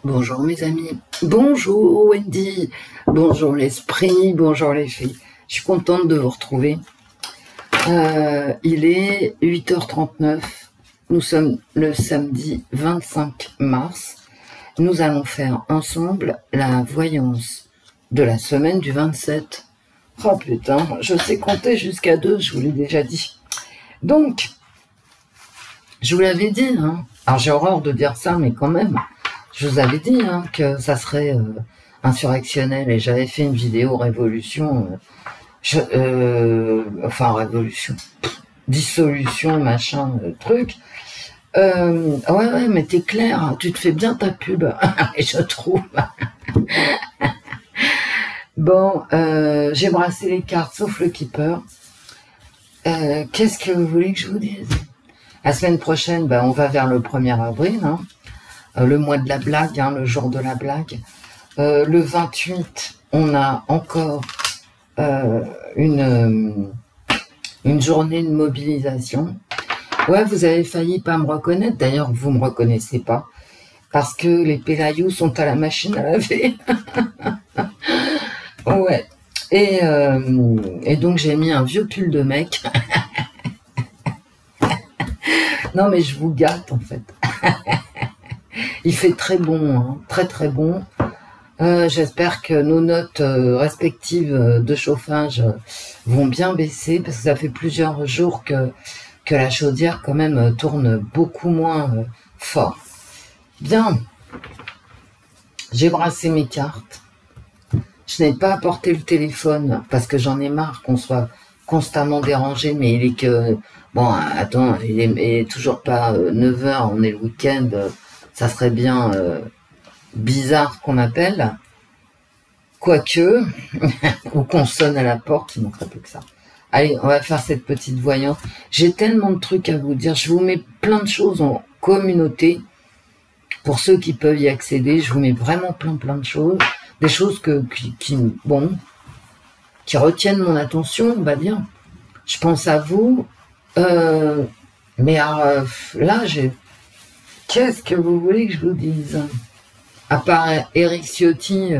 Bonjour mes amis, bonjour Wendy, bonjour l'esprit, bonjour les filles. Je suis contente de vous retrouver. Il est 8h39, nous sommes le samedi 25 mars. Nous allons faire ensemble la voyance de la semaine du 27. Oh putain, je sais compter jusqu'à 2, je vous l'ai déjà dit. Donc, je vous l'avais dit, hein. Alors j'ai horreur de dire ça, mais quand même. Je vous avais dit que ça serait insurrectionnel et j'avais fait une vidéo révolution, enfin révolution, dissolution, machin, truc. Ouais, mais t'es clair, tu te fais bien ta pub, et je trouve. Bon, j'ai brassé les cartes sauf le keeper. Qu'est-ce que vous voulez que je vous dise? La semaine prochaine, on va vers le 1er avril, hein. Le mois de la blague, hein, le jour de la blague. Le 28, on a encore une journée de mobilisation. Ouais, vous avez failli pas me reconnaître. D'ailleurs, vous me reconnaissez pas. Parce que les pélayous sont à la machine à laver. Ouais. Et donc, j'ai mis un vieux pull de mec. Non, mais je vous gâte, en fait. Il fait très bon, hein, très bon. J'espère que nos notes respectives de chauffage vont bien baisser parce que ça fait plusieurs jours que la chaudière quand même tourne beaucoup moins fort. Bien, j'ai brassé mes cartes. Je n'ai pas apporté le téléphone parce que j'en ai marre qu'on soit constamment dérangé, mais il est que... Bon, attends, il est toujours pas 9h, on est le week-end... Ça serait bien bizarre qu'on m'appelle, quoique, ou qu'on sonne à la porte, il ne manquerait plus que ça. Allez, on va faire cette petite voyance. J'ai tellement de trucs à vous dire, je vous mets plein de choses en communauté, pour ceux qui peuvent y accéder, je vous mets vraiment plein de choses, des choses qui retiennent mon attention, on va dire. Je pense à vous, mais alors, là, qu'est-ce que vous voulez que je vous dise? À part Eric Ciotti,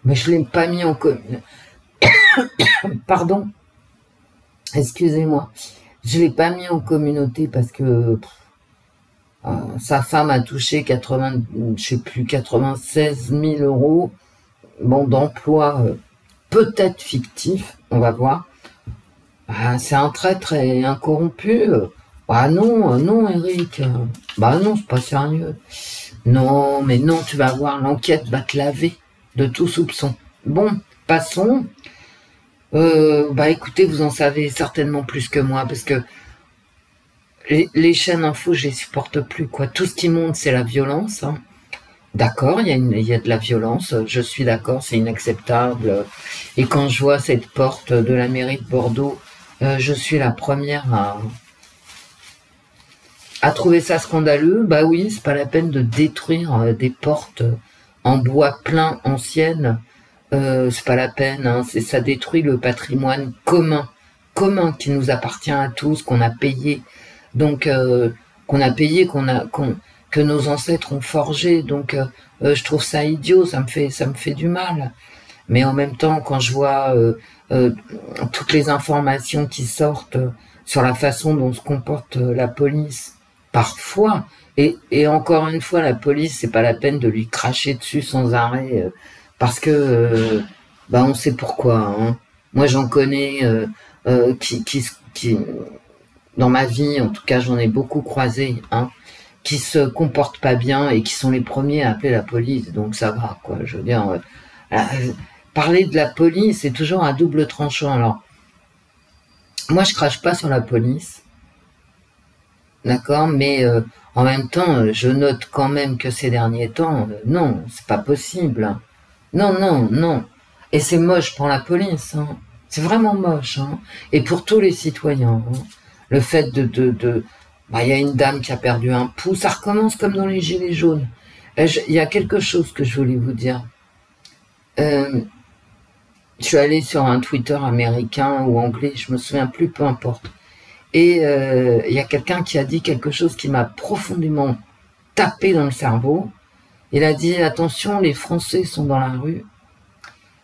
mais je ne l'ai pas mis en commune. Pardon. Excusez-moi. Je ne l'ai pas mis en communauté parce que sa femme a touché 96 000 euros d'emploi peut-être fictif, on va voir. C'est un traître et un corrompu. Ah non, Eric. Non, c'est pas sérieux. Non, mais non, tu vas voir, l'enquête va te laver de tout soupçon. Bon, passons. Écoutez, vous en savez certainement plus que moi, parce que les chaînes info, je les supporte plus, quoi. Tout ce qui monte, c'est la violence. Hein. D'accord, il y a de la violence, je suis d'accord, c'est inacceptable. Et quand je vois cette porte de la mairie de Bordeaux, je suis la première à trouver ça scandaleux. Bah oui, c'est pas la peine de détruire des portes en bois plein anciennes. C'est pas la peine, hein. Ça détruit le patrimoine commun qui nous appartient à tous, qu'on a payé. Donc, que nos ancêtres ont forgé. Donc, je trouve ça idiot, ça me fait du mal. Mais en même temps, quand je vois toutes les informations qui sortent sur la façon dont se comporte la police, parfois, et encore une fois, la police, c'est pas la peine de lui cracher dessus sans arrêt, parce que, on sait pourquoi. Hein. Moi, j'en connais qui, dans ma vie, en tout cas, j'en ai beaucoup croisé, hein, qui se comportent pas bien et qui sont les premiers à appeler la police. Donc ça va, quoi. Je veux dire, parler de la police, c'est toujours un double tranchant. Alors, moi, je crache pas sur la police. D'accord, mais en même temps, je note quand même que ces derniers temps, non, c'est pas possible. Non. Et c'est moche pour la police, hein. C'est vraiment moche, hein. Et pour tous les citoyens, hein. Le fait il y a une dame qui a perdu un pouce, ça recommence comme dans les gilets jaunes. Il y a quelque chose que je voulais vous dire. Je suis allée sur un Twitter américain ou anglais, je me souviens plus, peu importe. Et il y a quelqu'un qui a dit quelque chose qui m'a profondément tapé dans le cerveau. Il a dit, attention, les Français sont dans la rue.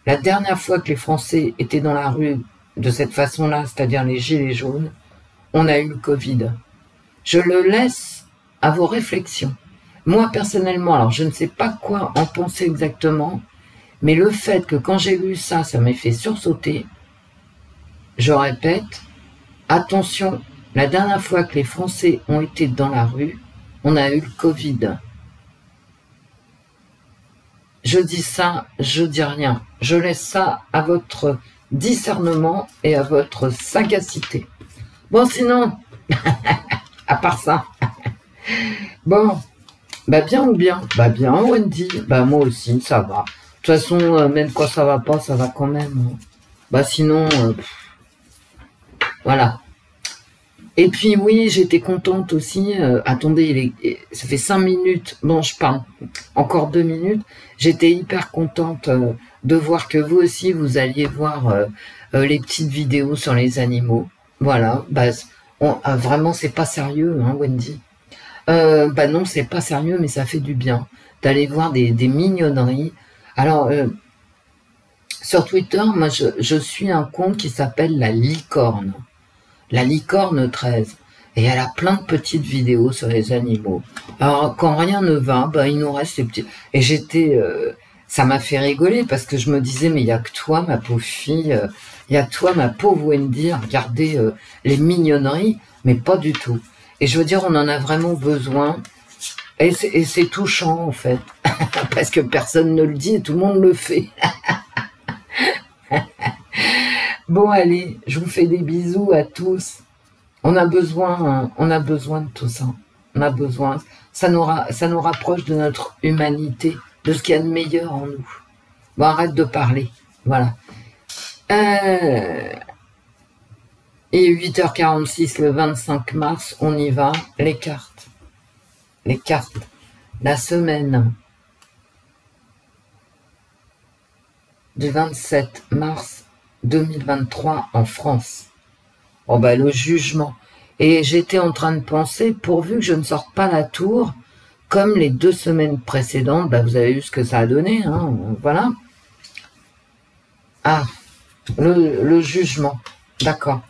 La dernière fois que les Français étaient dans la rue de cette façon-là, c'est-à-dire les gilets jaunes, on a eu le Covid. Je le laisse à vos réflexions. Moi, personnellement, alors je ne sais pas quoi en penser exactement, mais le fait que quand j'ai lu ça, ça m'a fait sursauter. Je répète, attention, la dernière fois que les Français ont été dans la rue, on a eu le Covid. Je dis ça, je dis rien. Je laisse ça à votre discernement et à votre sagacité. Bon, sinon, à part ça, bon, bah bien ou bien? Bah bien, Wendy. Bah moi aussi, ça va. De toute façon, même quand ça va pas, ça va quand même. Bah sinon, voilà. Et puis oui, j'étais contente aussi. Attendez, ça fait 5 minutes. Bon, je parle encore 2 minutes. J'étais hyper contente de voir que vous aussi, vous alliez voir les petites vidéos sur les animaux. Voilà. Bah, vraiment, c'est pas sérieux, hein, Wendy. Bah non, c'est pas sérieux, mais ça fait du bien d'aller voir des mignonneries. Alors, sur Twitter, moi, je suis un compte qui s'appelle La Licorne. La Licorne 13. Et elle a plein de petites vidéos sur les animaux. Alors, quand rien ne va, bah, il nous reste ces petits... Et j'étais... ça m'a fait rigoler parce que je me disais, mais il n'y a que toi, ma pauvre fille, il n'y a que toi, ma pauvre Wendy, à regarder les mignonneries, mais pas du tout. Et je veux dire, on en a vraiment besoin. Et c'est touchant, en fait. Parce que personne ne le dit et tout le monde le fait. Bon, allez, je vous fais des bisous à tous. On a besoin de tout ça. On a besoin. Ça nous rapproche de notre humanité, de ce qu'il y a de meilleur en nous. Bon, arrête de parler. Voilà. Et 8h46 le 25 mars, on y va. Les cartes. Les cartes. La semaine du 27 mars 2023 en France. Oh bah le jugement. Et j'étais en train de penser, pourvu que je ne sorte pas la tour, comme les 2 semaines précédentes, bah vous avez vu ce que ça a donné, hein, voilà. Ah, le jugement, d'accord.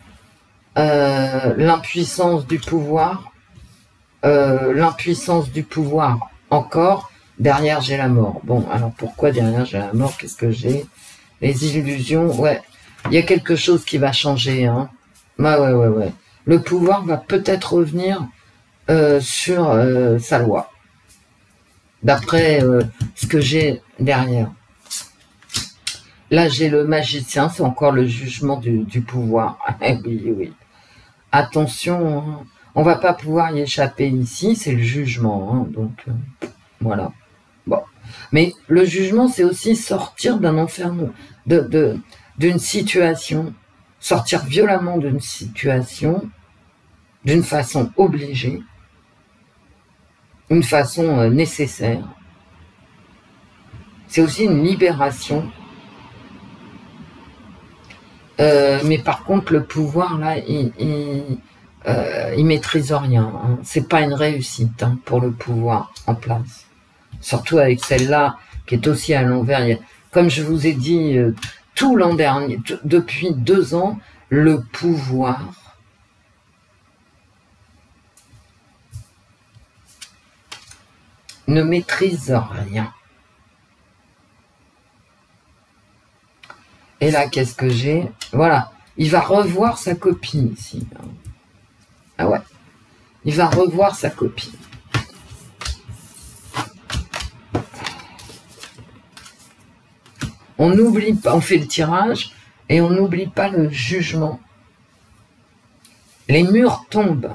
L'impuissance du pouvoir, encore, derrière j'ai la mort. Bon, alors pourquoi derrière j'ai la mort? Qu'est-ce que j'ai? Les illusions, ouais. Il y a quelque chose qui va changer, hein. Ouais. Le pouvoir va peut-être revenir sur sa loi. D'après ce que j'ai derrière. Là, j'ai le magicien, c'est encore le jugement du pouvoir. Oui. Attention, hein. On va pas pouvoir y échapper ici, c'est le jugement. Hein, donc, voilà. Bon. Mais le jugement, c'est aussi sortir d'un enfermement, d'une situation, sortir violemment d'une situation, d'une façon obligée, une façon nécessaire. C'est aussi une libération. Mais par contre, le pouvoir, là, il maîtrise rien. Hein. C'est pas une réussite hein, pour le pouvoir en place. Surtout avec celle-là, qui est aussi à l'envers. Comme je vous ai dit, tout l'an dernier, depuis 2 ans, le pouvoir ne maîtrise rien. Et là, qu'est-ce que j'ai? Voilà, il va revoir sa copine ici. Ah ouais, il va revoir sa copine. On n'oublie pas, on fait le tirage et on n'oublie pas le jugement. Les murs tombent.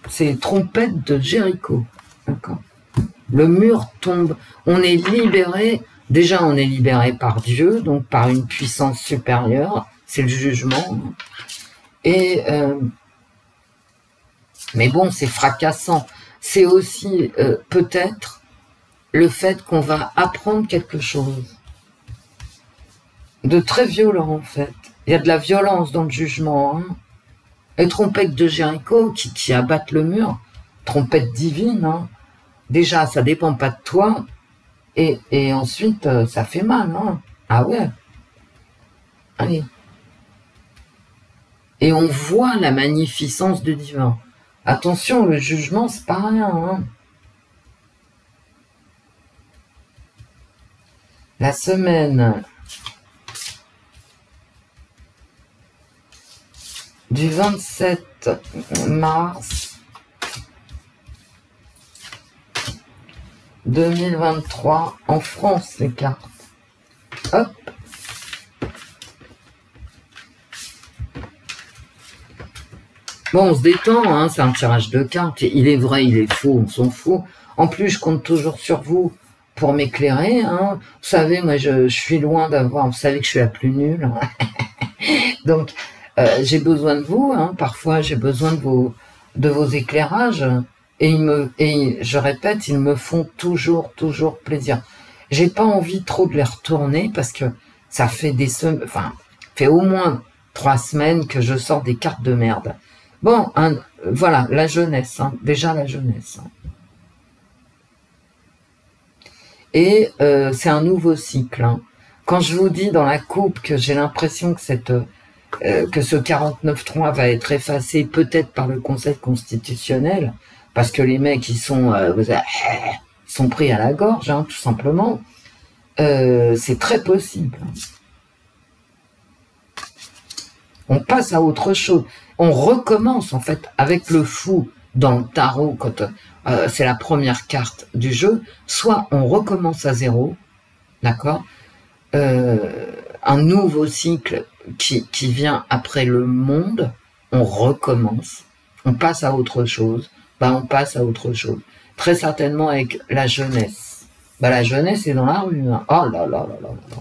C'est les trompettes de Jéricho. D'accord. Le mur tombe. On est libéré. Déjà, on est libéré par Dieu, donc par une puissance supérieure. C'est le jugement. Et mais bon, c'est fracassant. C'est aussi peut-être le fait qu'on va apprendre quelque chose de très violent, en fait. Il y a de la violence dans le jugement. Hein. Les trompettes de Jéricho qui abattent le mur, trompette divine, hein. déjà, ça dépend pas de toi, et ensuite, ça fait mal, hein. Ah ouais. Allez. Et on voit la magnificence du divin. Attention, le jugement, c'est pas rien, hein. La semaine du 27 mars 2023 en France, les cartes. Hop. Bon, on se détend, hein, c'est un tirage de cartes. Il est vrai, il est faux, on s'en fout. En plus, je compte toujours sur vous pour m'éclairer. Hein. Vous savez, moi, je suis loin d'avoir... Vous savez que je suis la plus nulle. Donc, j'ai besoin de vous. Hein. Parfois, j'ai besoin de vos éclairages. Et je répète, ils me font toujours plaisir. J'ai pas envie trop de les retourner parce que ça fait des semaines... Enfin, fait au moins 3 semaines que je sors des cartes de merde. Bon, voilà, la jeunesse, hein, déjà la jeunesse. Hein. Et c'est un nouveau cycle. Hein. Quand je vous dis dans la coupe que j'ai l'impression que ce 49.3 va être effacé peut-être par le Conseil constitutionnel, parce que les mecs, ils sont pris à la gorge, hein, tout simplement, c'est très possible. On passe à autre chose. On recommence, en fait, avec le fou dans le tarot, quand c'est la première carte du jeu, soit on recommence à zéro, d'accord, un nouveau cycle qui vient après le monde, on recommence, on passe à autre chose, on passe à autre chose. Très certainement avec la jeunesse. La jeunesse est dans la rue. Hein. Oh là là là là là.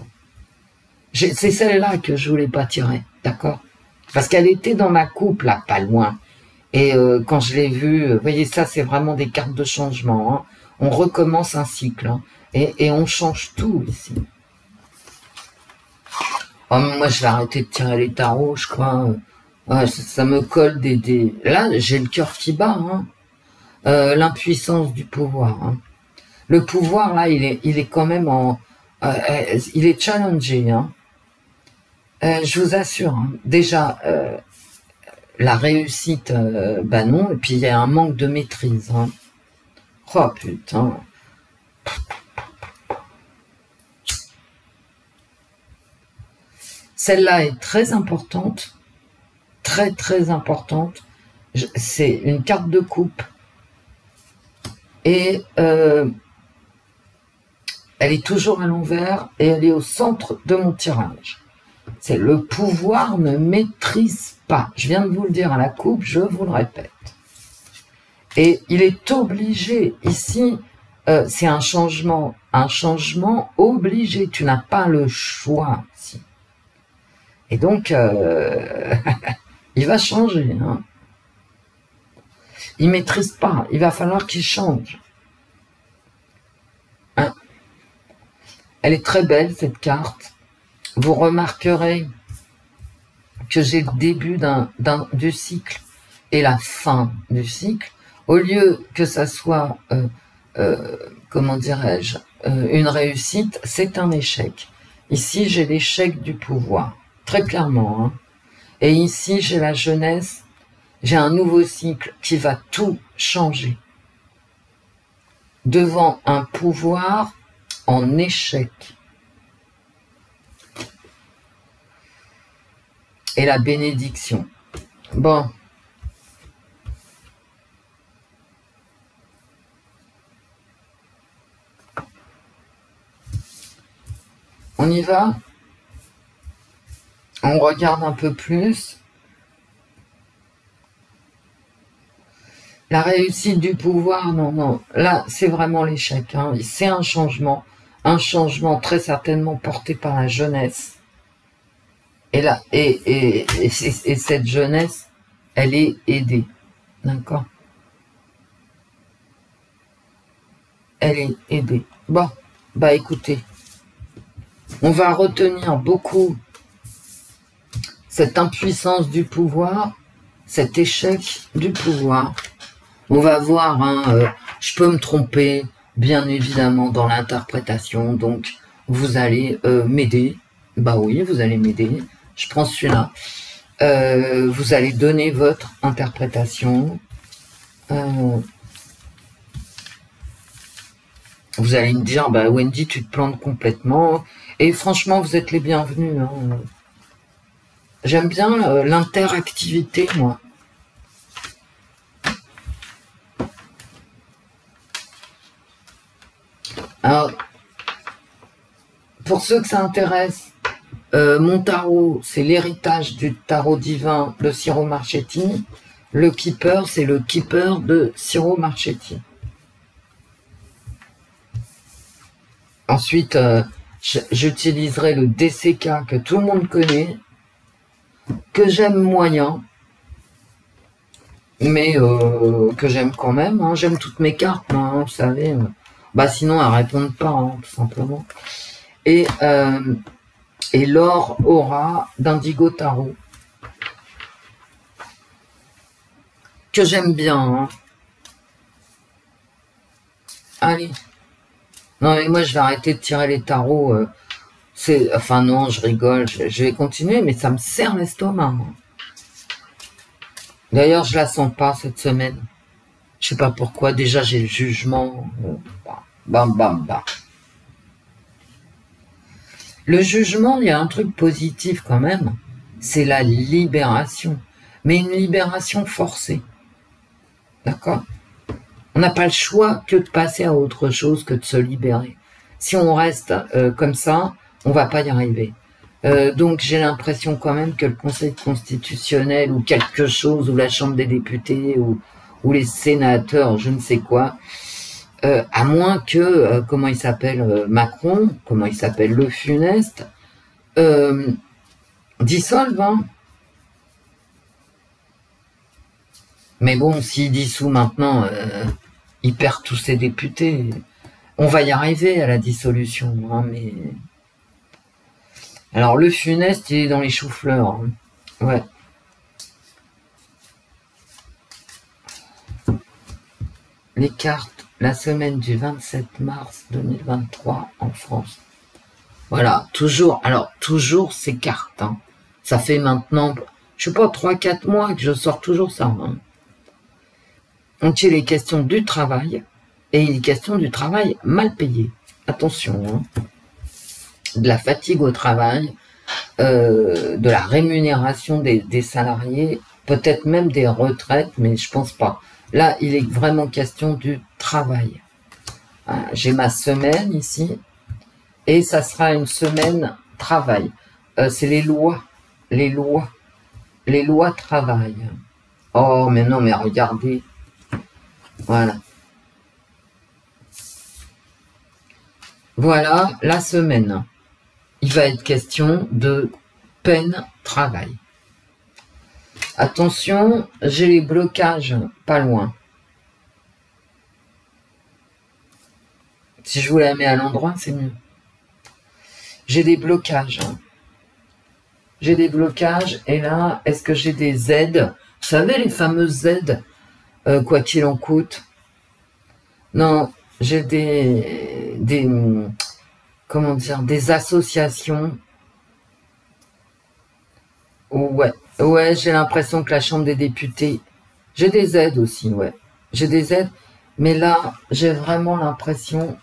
C'est celle-là que je voulais pas tirer, d'accord? Parce qu'elle était dans ma coupe, là, pas loin. Et quand je l'ai vue, vous voyez, ça, c'est vraiment des cartes de changement. Hein. On recommence un cycle. Hein. Et on change tout, ici. Oh, moi, je vais arrêter de tirer les tarots, je crois. Ça me colle des... Là, j'ai le cœur qui bat. Hein. L'impuissance du pouvoir. Hein. Le pouvoir, là, il est quand même en... il est challengé, hein. Je vous assure, hein, déjà, la réussite, non, et puis il y a un manque de maîtrise. Hein. Oh putain. Celle-là est très importante, très importante. C'est une carte de coupe. Et elle est toujours à l'envers et elle est au centre de mon tirage. C'est le pouvoir ne maîtrise pas. Je viens de vous le dire à la coupe, je vous le répète. Et il est obligé, ici, c'est un changement obligé. Tu n'as pas le choix ici. Et donc, il va changer. Hein. Il ne maîtrise pas, il va falloir qu'il change. Hein. Elle est très belle, cette carte. Vous remarquerez que j'ai le début du cycle et la fin du cycle. Au lieu que ça soit, comment dirais-je, une réussite, c'est un échec. Ici, j'ai l'échec du pouvoir, très clairement. Hein. Et ici, j'ai la jeunesse, j'ai un nouveau cycle qui va tout changer. Devant un pouvoir en échec. Et la bénédiction. Bon. On y va? On regarde un peu plus. La réussite du pouvoir, non. Là, c'est vraiment l'échec. Hein. C'est un changement très certainement porté par la jeunesse. Et là, et cette jeunesse, elle est aidée. D'accord? Elle est aidée. Bon, écoutez, on va retenir beaucoup cette impuissance du pouvoir, cet échec du pouvoir. On va voir, hein, Je peux me tromper, bien évidemment, dans l'interprétation, donc vous allez m'aider. Bah oui, vous allez m'aider. Je prends celui-là. Vous allez donner votre interprétation. Vous allez me dire, bah Wendy, tu te plantes complètement. Et franchement, vous êtes les bienvenus. Hein. J'aime bien l'interactivité, moi. Alors, pour ceux que ça intéresse, mon tarot, c'est l'héritage du tarot divin de Ciro Marchetti. Le keeper, c'est le keeper de Ciro Marchetti. Ensuite, j'utiliserai le DCK que tout le monde connaît, que j'aime moyen, mais que j'aime quand même. Hein. J'aime toutes mes cartes, moi, hein, vous savez. Bah sinon, elles répondent pas, hein, tout simplement. Et l'or aura d'Indigo Tarot, que j'aime bien. Hein. Allez. Non, mais moi, je vais arrêter de tirer les tarots. Enfin, non, je rigole. Je vais continuer, mais ça me serre l'estomac. D'ailleurs, je la sens pas cette semaine. Je sais pas pourquoi. Déjà, j'ai le jugement. Bam, bam, bam. Le jugement, il y a un truc positif quand même. C'est la libération. Mais une libération forcée. D'accord ? On n'a pas le choix que de passer à autre chose que de se libérer. Si on reste comme ça, on va pas y arriver. Donc j'ai l'impression quand même que le Conseil constitutionnel ou quelque chose, ou la Chambre des députés, ou les sénateurs, je ne sais quoi, à moins que, comment il s'appelle, Macron, comment il s'appelle, le funeste, dissolve, hein. Mais bon, s'il dissout maintenant, il perd tous ses députés. On va y arriver à la dissolution, hein, mais... Alors, le funeste, il est dans les choux-fleurs. Hein. Ouais. Les cartes, la semaine du 27 mars 2023 en France. Voilà, toujours, alors, toujours ces cartes. Hein. Ça fait maintenant, je sais pas, 3-4 mois que je sors toujours ça. Hein. Donc, il est question du travail, et il est question du travail mal payé. Attention, hein. De la fatigue au travail, de la rémunération des salariés, peut-être même des retraites, mais je pense pas. Là, il est vraiment question du travail. J'ai ma semaine ici, et ça sera une semaine travail. C'est les lois travail. Oh, mais non, mais regardez. Voilà. Voilà la semaine. Il va être question de peine travail. Attention, j'ai les blocages pas loin. Si je vous la mets à l'endroit, c'est mieux. J'ai des blocages. J'ai des blocages et là, est-ce que j'ai des aides? Vous savez, les fameuses aides, quoi qu'il en coûte. Non, j'ai comment dire, des associations. Ouais, j'ai l'impression que la Chambre des députés, j'ai des aides aussi, ouais. J'ai des aides, mais là, j'ai vraiment l'impression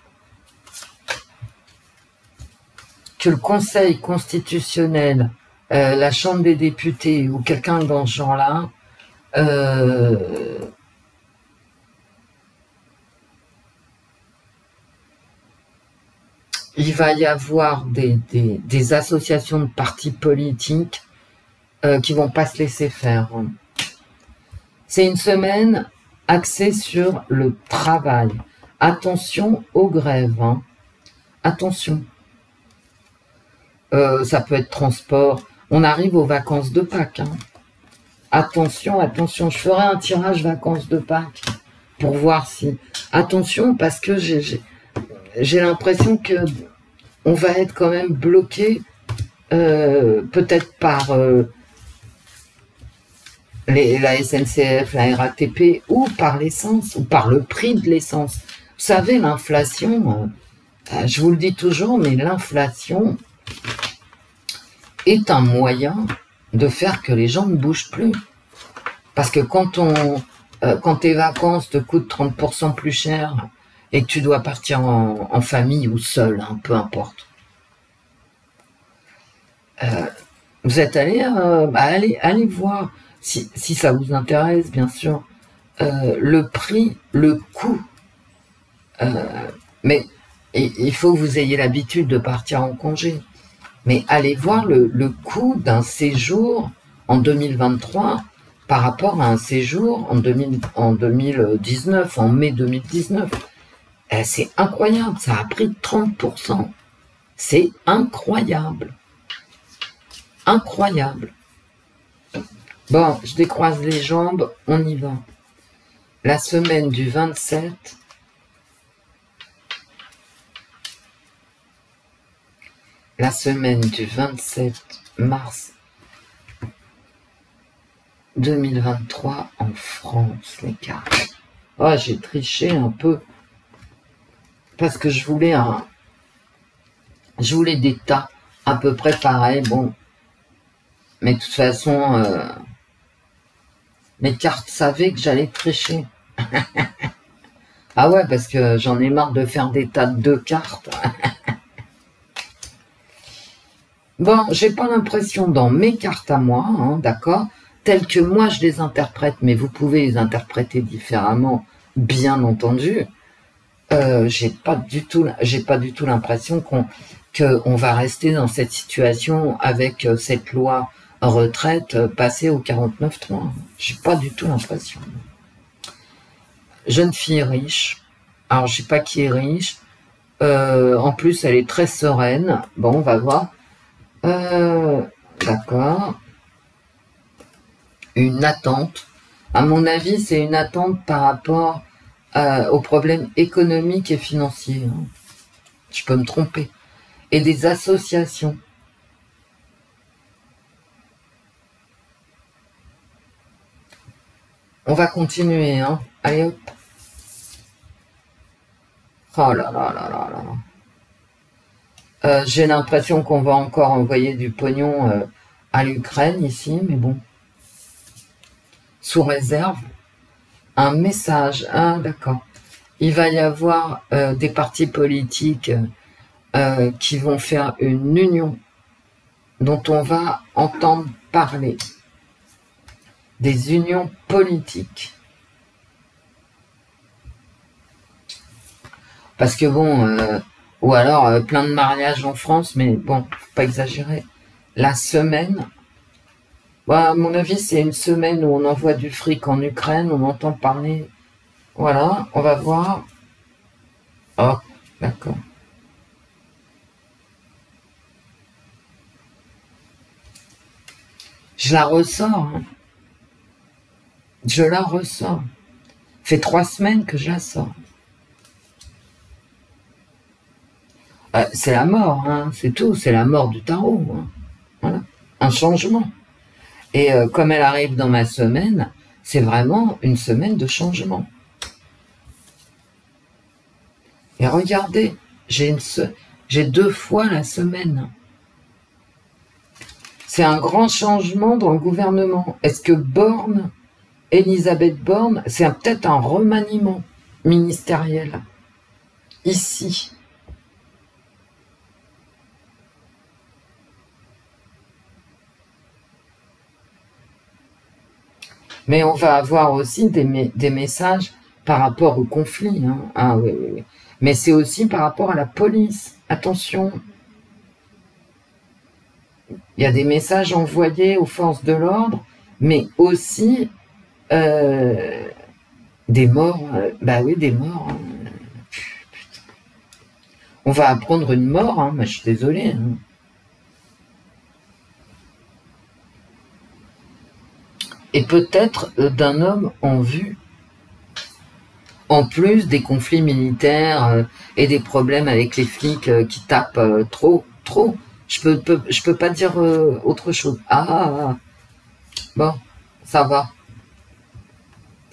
que le Conseil constitutionnel, la Chambre des députés ou quelqu'un dans ce genre-là, il va y avoir des associations de partis politiques qui vont pas se laisser faire. C'est une semaine axée sur le travail. Attention aux grèves. Hein. Attention. Ça peut être transport. On arrive aux vacances de Pâques. Hein. Attention, attention. Je ferai un tirage vacances de Pâques pour voir si... Attention, parce que j'ai l'impression que on va être quand même bloqué peut-être par la SNCF, la RATP, ou par l'essence, ou par le prix de l'essence. Vous savez, l'inflation, je vous le dis toujours, mais l'inflation est un moyen de faire que les gens ne bougent plus. Parce que quand tes vacances te coûtent 30% plus cher et que tu dois partir en famille ou seul, hein, peu importe. Vous êtes allé, allez voir, si ça vous intéresse, bien sûr, le prix, le coût. Mais il faut que vous ayez l'habitude de partir en congé. Mais allez voir le coût d'un séjour en 2023 par rapport à un séjour en 2019, en mai 2019. C'est incroyable, ça a pris 30%. C'est incroyable. Incroyable. Bon, je décroise les jambes, on y va. La semaine du 27... La semaine du 27 mars 2023 en France, les gars. Oh, j'ai triché un peu. Parce que je voulais des tas à peu près pareils. Bon. Mais de toute façon, mes cartes savaient que j'allais tricher. Ah ouais, parce que j'en ai marre de faire des tas de 2 cartes. Bon, j'ai pas l'impression dans mes cartes à moi, hein, d'accord, telles que moi je les interprète, mais vous pouvez les interpréter différemment, bien entendu. J'ai pas du tout l'impression qu'on va rester dans cette situation avec cette loi retraite passée au 49.3. J'ai pas du tout l'impression. Jeune fille riche. Alors je sais pas qui est riche. En plus elle est très sereine. Bon, on va voir. D'accord. Une attente. À mon avis, c'est une attente par rapport aux problèmes économiques et financiers. Hein. Je peux me tromper. Et des associations. On va continuer, hein. Allez hop. Oh là là là là là. J'ai l'impression qu'on va encore envoyer du pognon à l'Ukraine ici, mais bon. Sous réserve. Un message. Ah, d'accord. Il va y avoir des partis politiques qui vont faire une union dont on va entendre parler. Des unions politiques. Parce que bon... ou alors plein de mariages en France, mais bon, faut pas exagérer. La semaine, bah, à mon avis, c'est une semaine où on envoie du fric en Ukraine, on entend parler. Voilà, on va voir. Oh, d'accord. Je la ressors. Hein. Je la ressors. Fait 3 semaines que je la sors. C'est la mort, hein, c'est tout, c'est la mort du tarot. Hein. Voilà, un changement. Et comme elle arrive dans ma semaine, c'est vraiment une semaine de changement. Et regardez, j'ai 2 fois la semaine. C'est un grand changement dans le gouvernement. Est-ce que Borne, Elisabeth Borne, c'est peut-être un remaniement ministériel ici? Mais on va avoir aussi des messages par rapport au conflit. Hein. Ah oui, oui, oui. Mais c'est aussi par rapport à la police. Attention. Il y a des messages envoyés aux forces de l'ordre, mais aussi des morts. Bah oui, des morts. Hein. On va apprendre une mort, hein, mais je suis désolée. Hein. Et peut-être d'un homme en vue. En plus des conflits militaires et des problèmes avec les flics qui tapent trop. Je peux pas dire autre chose. Ah, bon, ça va.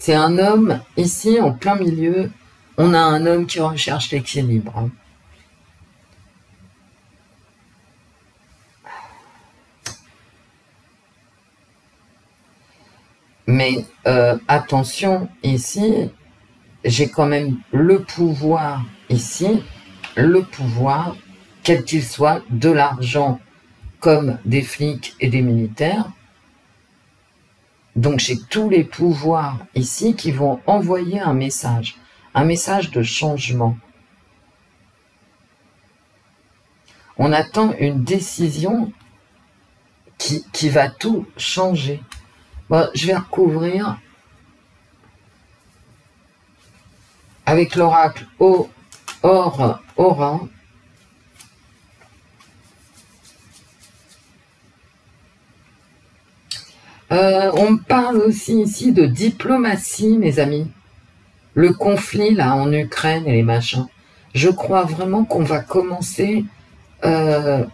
C'est un homme, ici, en plein milieu, on a un homme qui recherche l'équilibre. Mais attention, ici, j'ai quand même le pouvoir, ici, le pouvoir, quel qu'il soit, de l'argent, comme des flics et des militaires. Donc j'ai tous les pouvoirs ici qui vont envoyer un message de changement. On attend une décision qui va tout changer. Bon, je vais recouvrir avec l'oracle Aura. On me parle aussi ici de diplomatie, mes amis. Le conflit, là, en Ukraine et les machins. Je crois vraiment qu'on va commencer à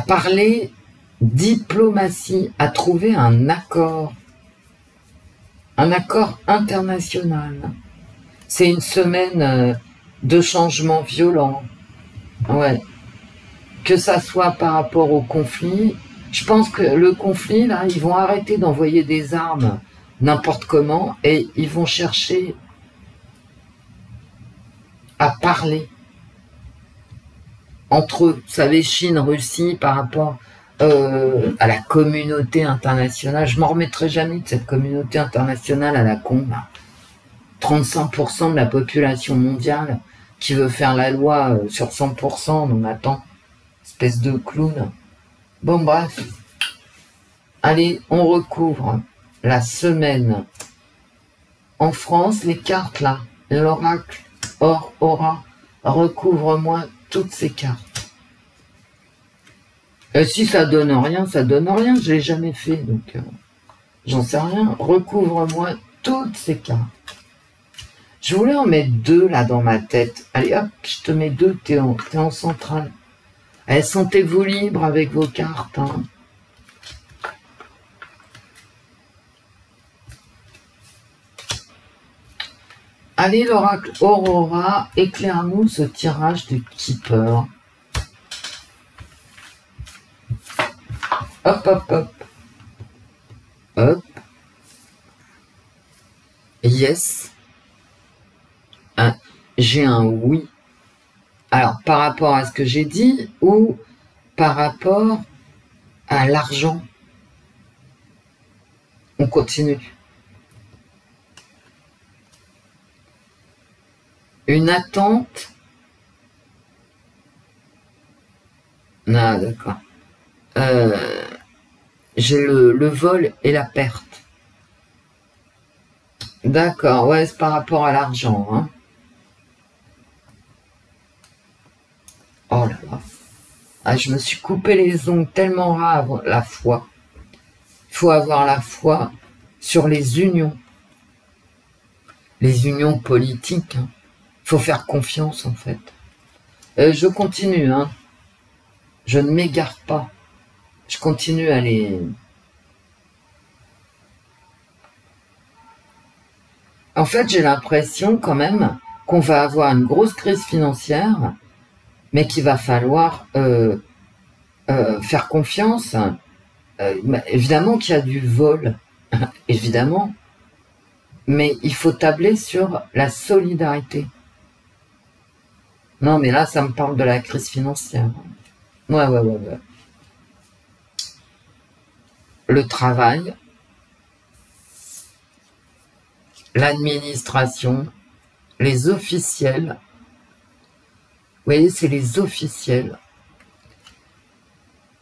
parler diplomatie, à trouver un accord international. C'est une semaine de changements violents. Ouais. Que ça soit par rapport au conflit. Je pense que le conflit, là, ils vont arrêter d'envoyer des armes n'importe comment et ils vont chercher à parler entre eux. Vous savez, Chine, Russie, par rapport à la communauté internationale. Je m'en remettrai jamais de cette communauté internationale à la con, là. 35% de la population mondiale qui veut faire la loi sur 100%. Donc attends, espèce de clown. Bon, bref. Allez, on recouvre la semaine en France. Les cartes, là, l'oracle Aura, recouvre-moi toutes ces cartes. Si ça donne rien, ça donne rien. Je l'ai jamais fait, donc j'en sais rien. Recouvre-moi toutes ces cartes. Je voulais en mettre 2, là, dans ma tête. Allez, hop, je te mets 2, t'es en centrale. Allez, sentez-vous libre avec vos cartes, hein. Allez, l'oracle Aurora, éclaire-nous ce tirage de Keeper. Hop, hop, hop. Hop. Yes. J'ai un oui. Alors, par rapport à ce que j'ai dit ou par rapport à l'argent? On continue. Une attente. Ah, d'accord. J'ai le vol et la perte. D'accord, ouais, c'est par rapport à l'argent, hein. Oh là là. Ah, je me suis coupé les ongles tellement rare, la foi. Il faut avoir la foi sur les unions. Les unions politiques, hein. Il faut faire confiance, en fait. Je continue, hein. Je ne m'égare pas. Je continue à les... En fait, j'ai l'impression quand même qu'on va avoir une grosse crise financière, mais qu'il va falloir faire confiance. Évidemment qu'il y a du vol, évidemment, mais il faut tabler sur la solidarité. Non, mais là, ça me parle de la crise financière. Ouais. Le travail, l'administration, les officiels. Vous voyez, c'est les officiels.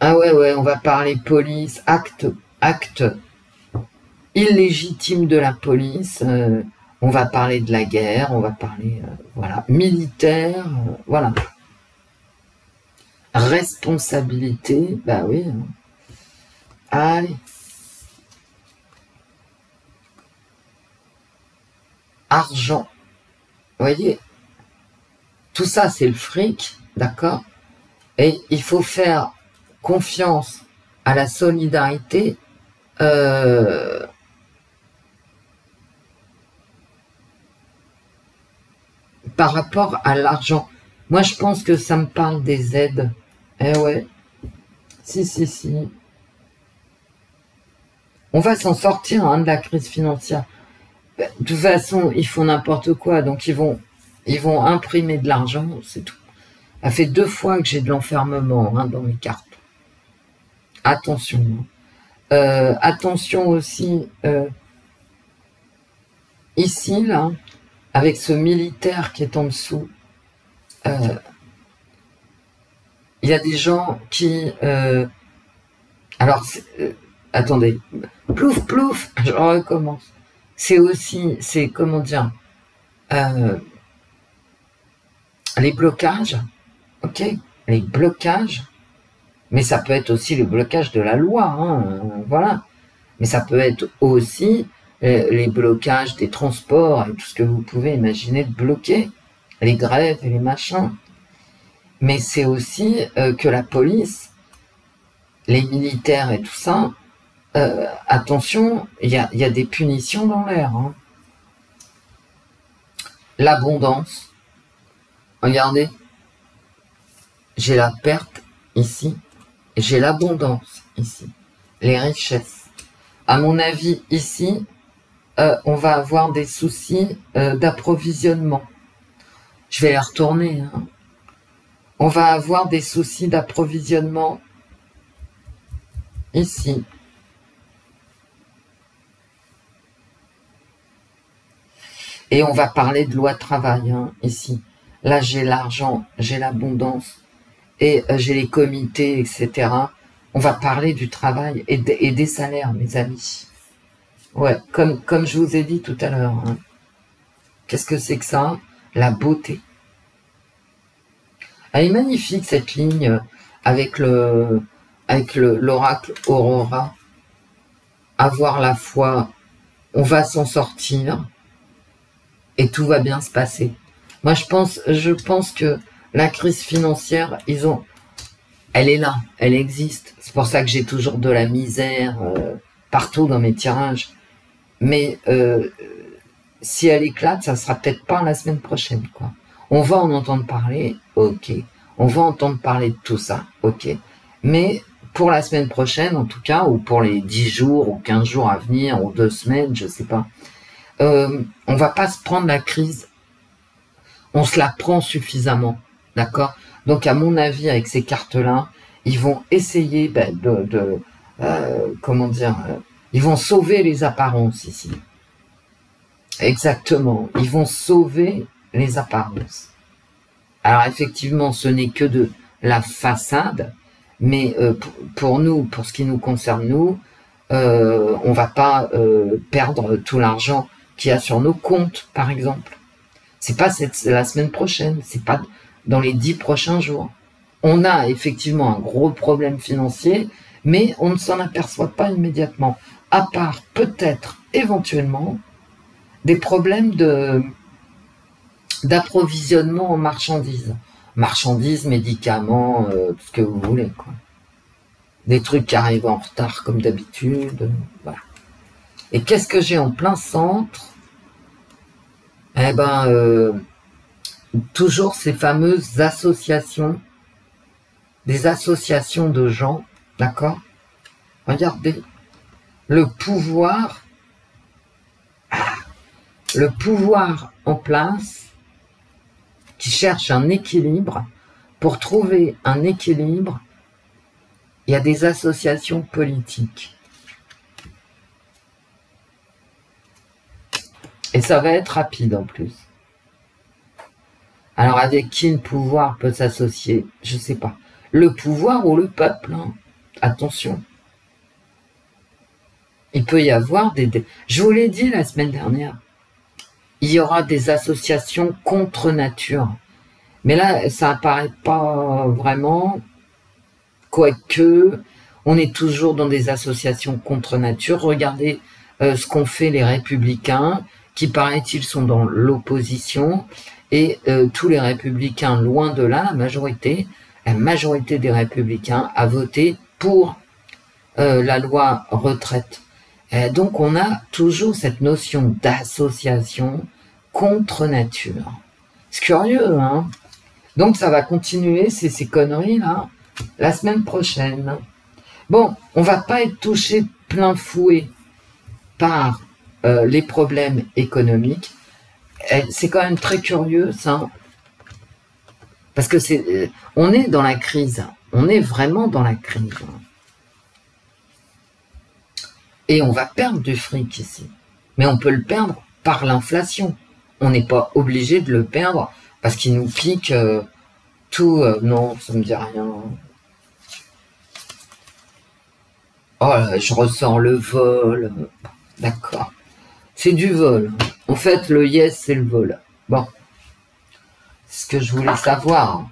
Ah ouais, on va parler police, acte illégitime de la police. On va parler de la guerre, on va parler, voilà, militaire, voilà. Responsabilité, bah oui. Allez. Argent. Vous voyez, tout ça, c'est le fric, d'accord? Et il faut faire confiance à la solidarité par rapport à l'argent. Moi, je pense que ça me parle des aides. Eh ouais. Si. On va s'en sortir hein, de la crise financière. De toute façon, ils font n'importe quoi. Donc, ils vont imprimer de l'argent, c'est tout. Ça fait 2 fois que j'ai de l'enfermement hein, dans mes cartes. Attention. Attention aussi, ici, là, avec ce militaire qui est en dessous, il y a des gens qui... alors, attendez. Plouf, je recommence. C'est aussi, comment dire, les blocages, ok, les blocages, mais ça peut être aussi les blocages de la loi, hein, voilà. Mais ça peut être aussi les blocages des transports et tout ce que vous pouvez imaginer de bloquer, les grèves et les machins. Mais c'est aussi que la police, les militaires et tout ça, attention, il y a des punitions dans l'air. Hein. L'abondance. Regardez, j'ai la perte ici, et j'ai l'abondance ici. Les richesses. À mon avis, ici, on va avoir des soucis d'approvisionnement. Je vais les retourner. Hein. On va avoir des soucis d'approvisionnement ici. Et on va parler de loi travail, hein, ici. Là, j'ai l'argent, j'ai l'abondance, et j'ai les comités, etc. On va parler du travail et des salaires, mes amis. Ouais, comme je vous ai dit tout à l'heure. Hein. Qu'est-ce que c'est que ça? La beauté. Elle est magnifique, cette ligne, avec l'oracle Aurora. Avoir la foi, on va s'en sortir. Et tout va bien se passer. Moi, je pense que la crise financière, elle est là, elle existe. C'est pour ça que j'ai toujours de la misère partout dans mes tirages. Mais si elle éclate, ça sera peut-être pas la semaine prochaine, quoi. On va en entendre parler, ok. On va entendre parler de tout ça, ok. Mais pour la semaine prochaine, en tout cas, ou pour les 10 jours, ou 15 jours à venir, ou 2 semaines, je sais pas. On va pas se prendre la crise, on se la prend suffisamment, d'accord? Donc à mon avis, avec ces cartes-là, ils vont essayer comment dire, ils vont sauver les apparences ici. Exactement, ils vont sauver les apparences. Alors effectivement, ce n'est que de la façade, mais pour nous, pour ce qui nous concerne nous, on va pas perdre tout l'argent qu'il y a sur nos comptes, par exemple. C'est pas la semaine prochaine, c'est pas dans les 10 prochains jours. On a effectivement un gros problème financier, mais on ne s'en aperçoit pas immédiatement. À part peut-être, éventuellement, des problèmes d'approvisionnement en marchandises. Marchandises, médicaments, tout ce que vous voulez, quoi. Des trucs qui arrivent en retard comme d'habitude, voilà. Et qu'est-ce que j'ai en plein centre? Eh ben, toujours ces fameuses associations, des associations de gens, d'accord? Regardez, le pouvoir en place, qui cherche un équilibre. Pour trouver un équilibre, il y a des associations politiques. Et ça va être rapide en plus. Alors avec qui le pouvoir peut s'associer? Je sais pas. Le pouvoir ou le peuple, hein. Attention. Il peut y avoir je vous l'ai dit la semaine dernière, il y aura des associations contre nature. Mais là, ça apparaît pas vraiment, quoique on est toujours dans des associations contre nature. Regardez ce qu'ont fait les Républicains, qui paraît-il sont dans l'opposition, et tous les Républicains, loin de là, la majorité des Républicains a voté pour la loi retraite. Donc on a toujours cette notion d'association contre nature. C'est curieux, hein. Donc ça va continuer, ces conneries-là, la semaine prochaine. Bon, on va pas être touché plein fouet par les problèmes économiques. C'est quand même très curieux, ça. Parce que on est dans la crise. On est vraiment dans la crise. Et on va perdre du fric ici. Mais on peut le perdre par l'inflation. On n'est pas obligé de le perdre parce qu'il nous pique tout. Non, ça me dit rien. Oh là, je ressens le vol. D'accord. C'est du vol. En fait, le yes, c'est le vol. Bon. C'est ce que je voulais savoir.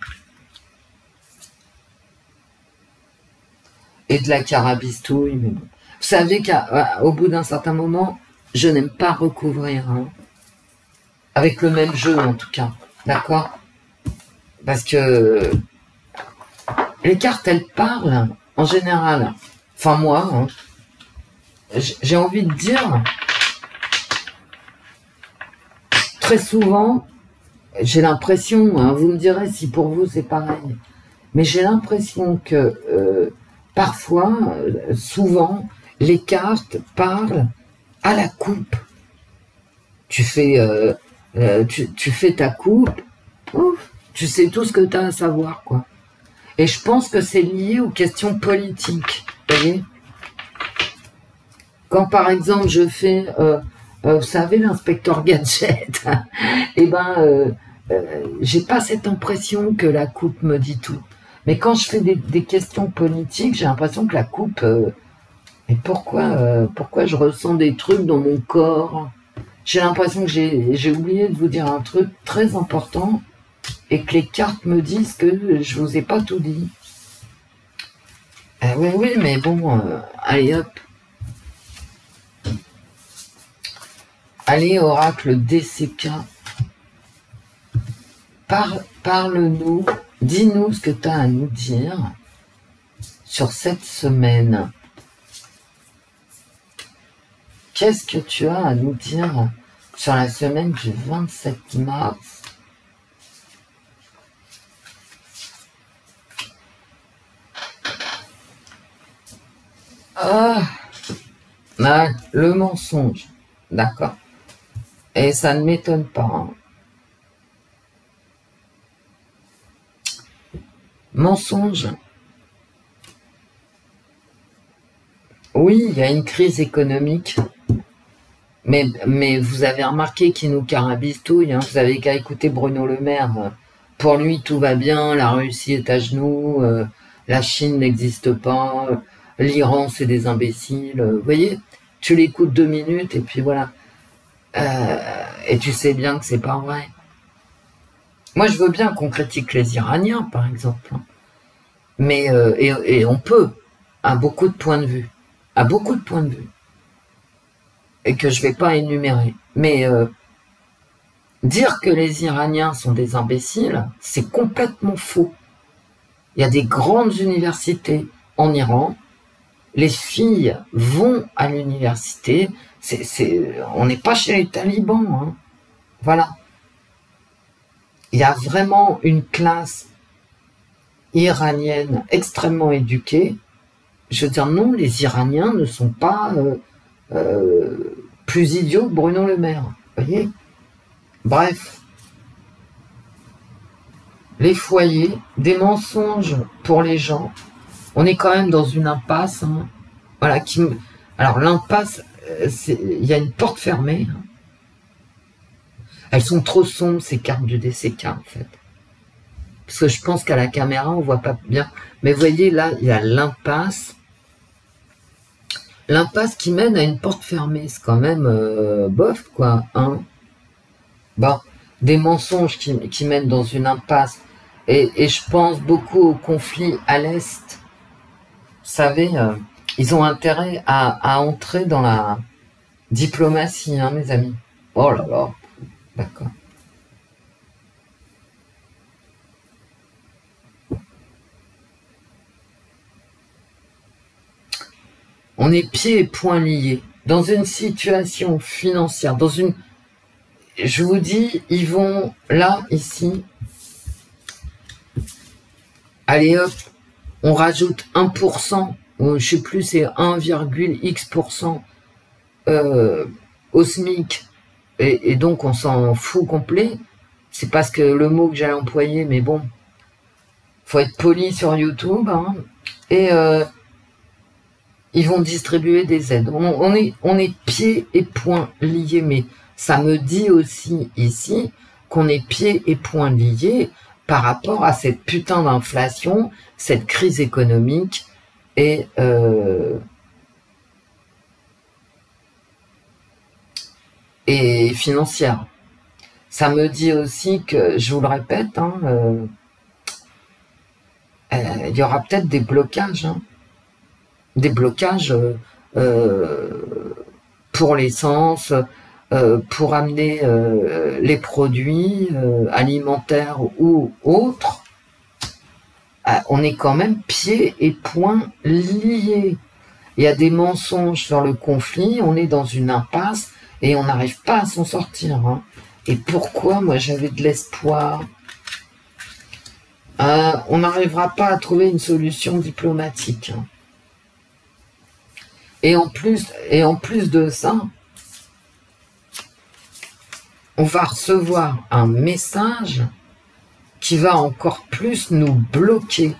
Et de la carabistouille, mais bon. Vous savez qu'au bout d'un certain moment, je n'aime pas recouvrir. Hein. Avec le même jeu, en tout cas. D'accord? Parce que les cartes, elles parlent, en général. Enfin, moi, hein, j'ai envie de dire, très souvent, j'ai l'impression, hein, vous me direz si pour vous c'est pareil, mais j'ai l'impression que parfois, souvent, les cartes parlent à la coupe. Tu fais ta coupe, ouf, tu sais tout ce que tu as à savoir, quoi. Et je pense que c'est lié aux questions politiques, vous voyez. Quand par exemple je fais, vous savez, l'inspecteur Gadget, eh ben, j'ai pas cette impression que la coupe me dit tout. Mais quand je fais des questions politiques, j'ai l'impression que la coupe... et pourquoi je ressens des trucs dans mon corps? J'ai l'impression que j'ai oublié de vous dire un truc très important et que les cartes me disent que je vous ai pas tout dit. Oui, mais bon, allez hop. Allez, oracle DCK. Parle-nous, dis-nous ce que tu as à nous dire sur cette semaine. Qu'est-ce que tu as à nous dire sur la semaine du 27 mars? Ah, le mensonge, d'accord. Et ça ne m'étonne pas. Hein. Mensonge. Oui, il y a une crise économique. Mais vous avez remarqué qu'il nous carabistouille. Hein. Vous avez qu'à écouter Bruno Le Maire. Pour lui, tout va bien. La Russie est à genoux. La Chine n'existe pas. L'Iran, c'est des imbéciles. Vous voyez, tu l'écoutes 2 minutes et puis voilà. Et tu sais bien que c'est pas vrai. Moi, je veux bien qu'on critique les Iraniens, par exemple. Mais, et on peut, à beaucoup de points de vue. À beaucoup de points de vue. Et que je vais pas énumérer. Mais dire que les Iraniens sont des imbéciles, c'est complètement faux. Il y a des grandes universités en Iran. Les filles vont à l'université. On n'est pas chez les talibans. Hein. Voilà. Il y a vraiment une classe iranienne extrêmement éduquée. Je veux dire, non, les Iraniens ne sont pas plus idiots que Bruno Le Maire. Vous voyez? Bref. Les foyers, des mensonges pour les gens. On est quand même dans une impasse. Hein. Voilà, alors l'impasse, il y a une porte fermée. Hein. Elles sont trop sombres, ces cartes du DCK, en fait. Parce que je pense qu'à la caméra, on voit pas bien. Mais vous voyez, là, il y a l'impasse. L'impasse qui mène à une porte fermée. C'est quand même bof, quoi. Hein. Bon, des mensonges qui mènent dans une impasse. Et je pense beaucoup au conflit à l'Est. Vous savez, ils ont intérêt à entrer dans la diplomatie, hein, mes amis. Oh là là, d'accord. On est pieds et poings liés dans une situation financière, dans une... je vous dis, ils vont là, ici. Allez hop, on rajoute 1%, ou je sais plus, c'est 1,x% au SMIC. Et donc on s'en fout complet. C'est parce que le mot que j'allais employer, mais bon, faut être poli sur YouTube. Hein. Et ils vont distribuer des aides. On est pieds et poings liés, mais ça me dit aussi ici qu'on est pieds et poings liés par rapport à cette putain d'inflation, cette crise économique et financière. Ça me dit aussi que, je vous le répète, hein, il y aura peut-être des blocages. Hein. Des blocages pour l'essence, pour amener les produits alimentaires ou autres. On est quand même pieds et poings liés. Il y a des mensonges sur le conflit, on est dans une impasse et on n'arrive pas à s'en sortir. Hein. Et pourquoi moi j'avais de l'espoir? On n'arrivera pas à trouver une solution diplomatique. Hein. Et en plus de ça, on va recevoir un message qui va encore plus nous bloquer.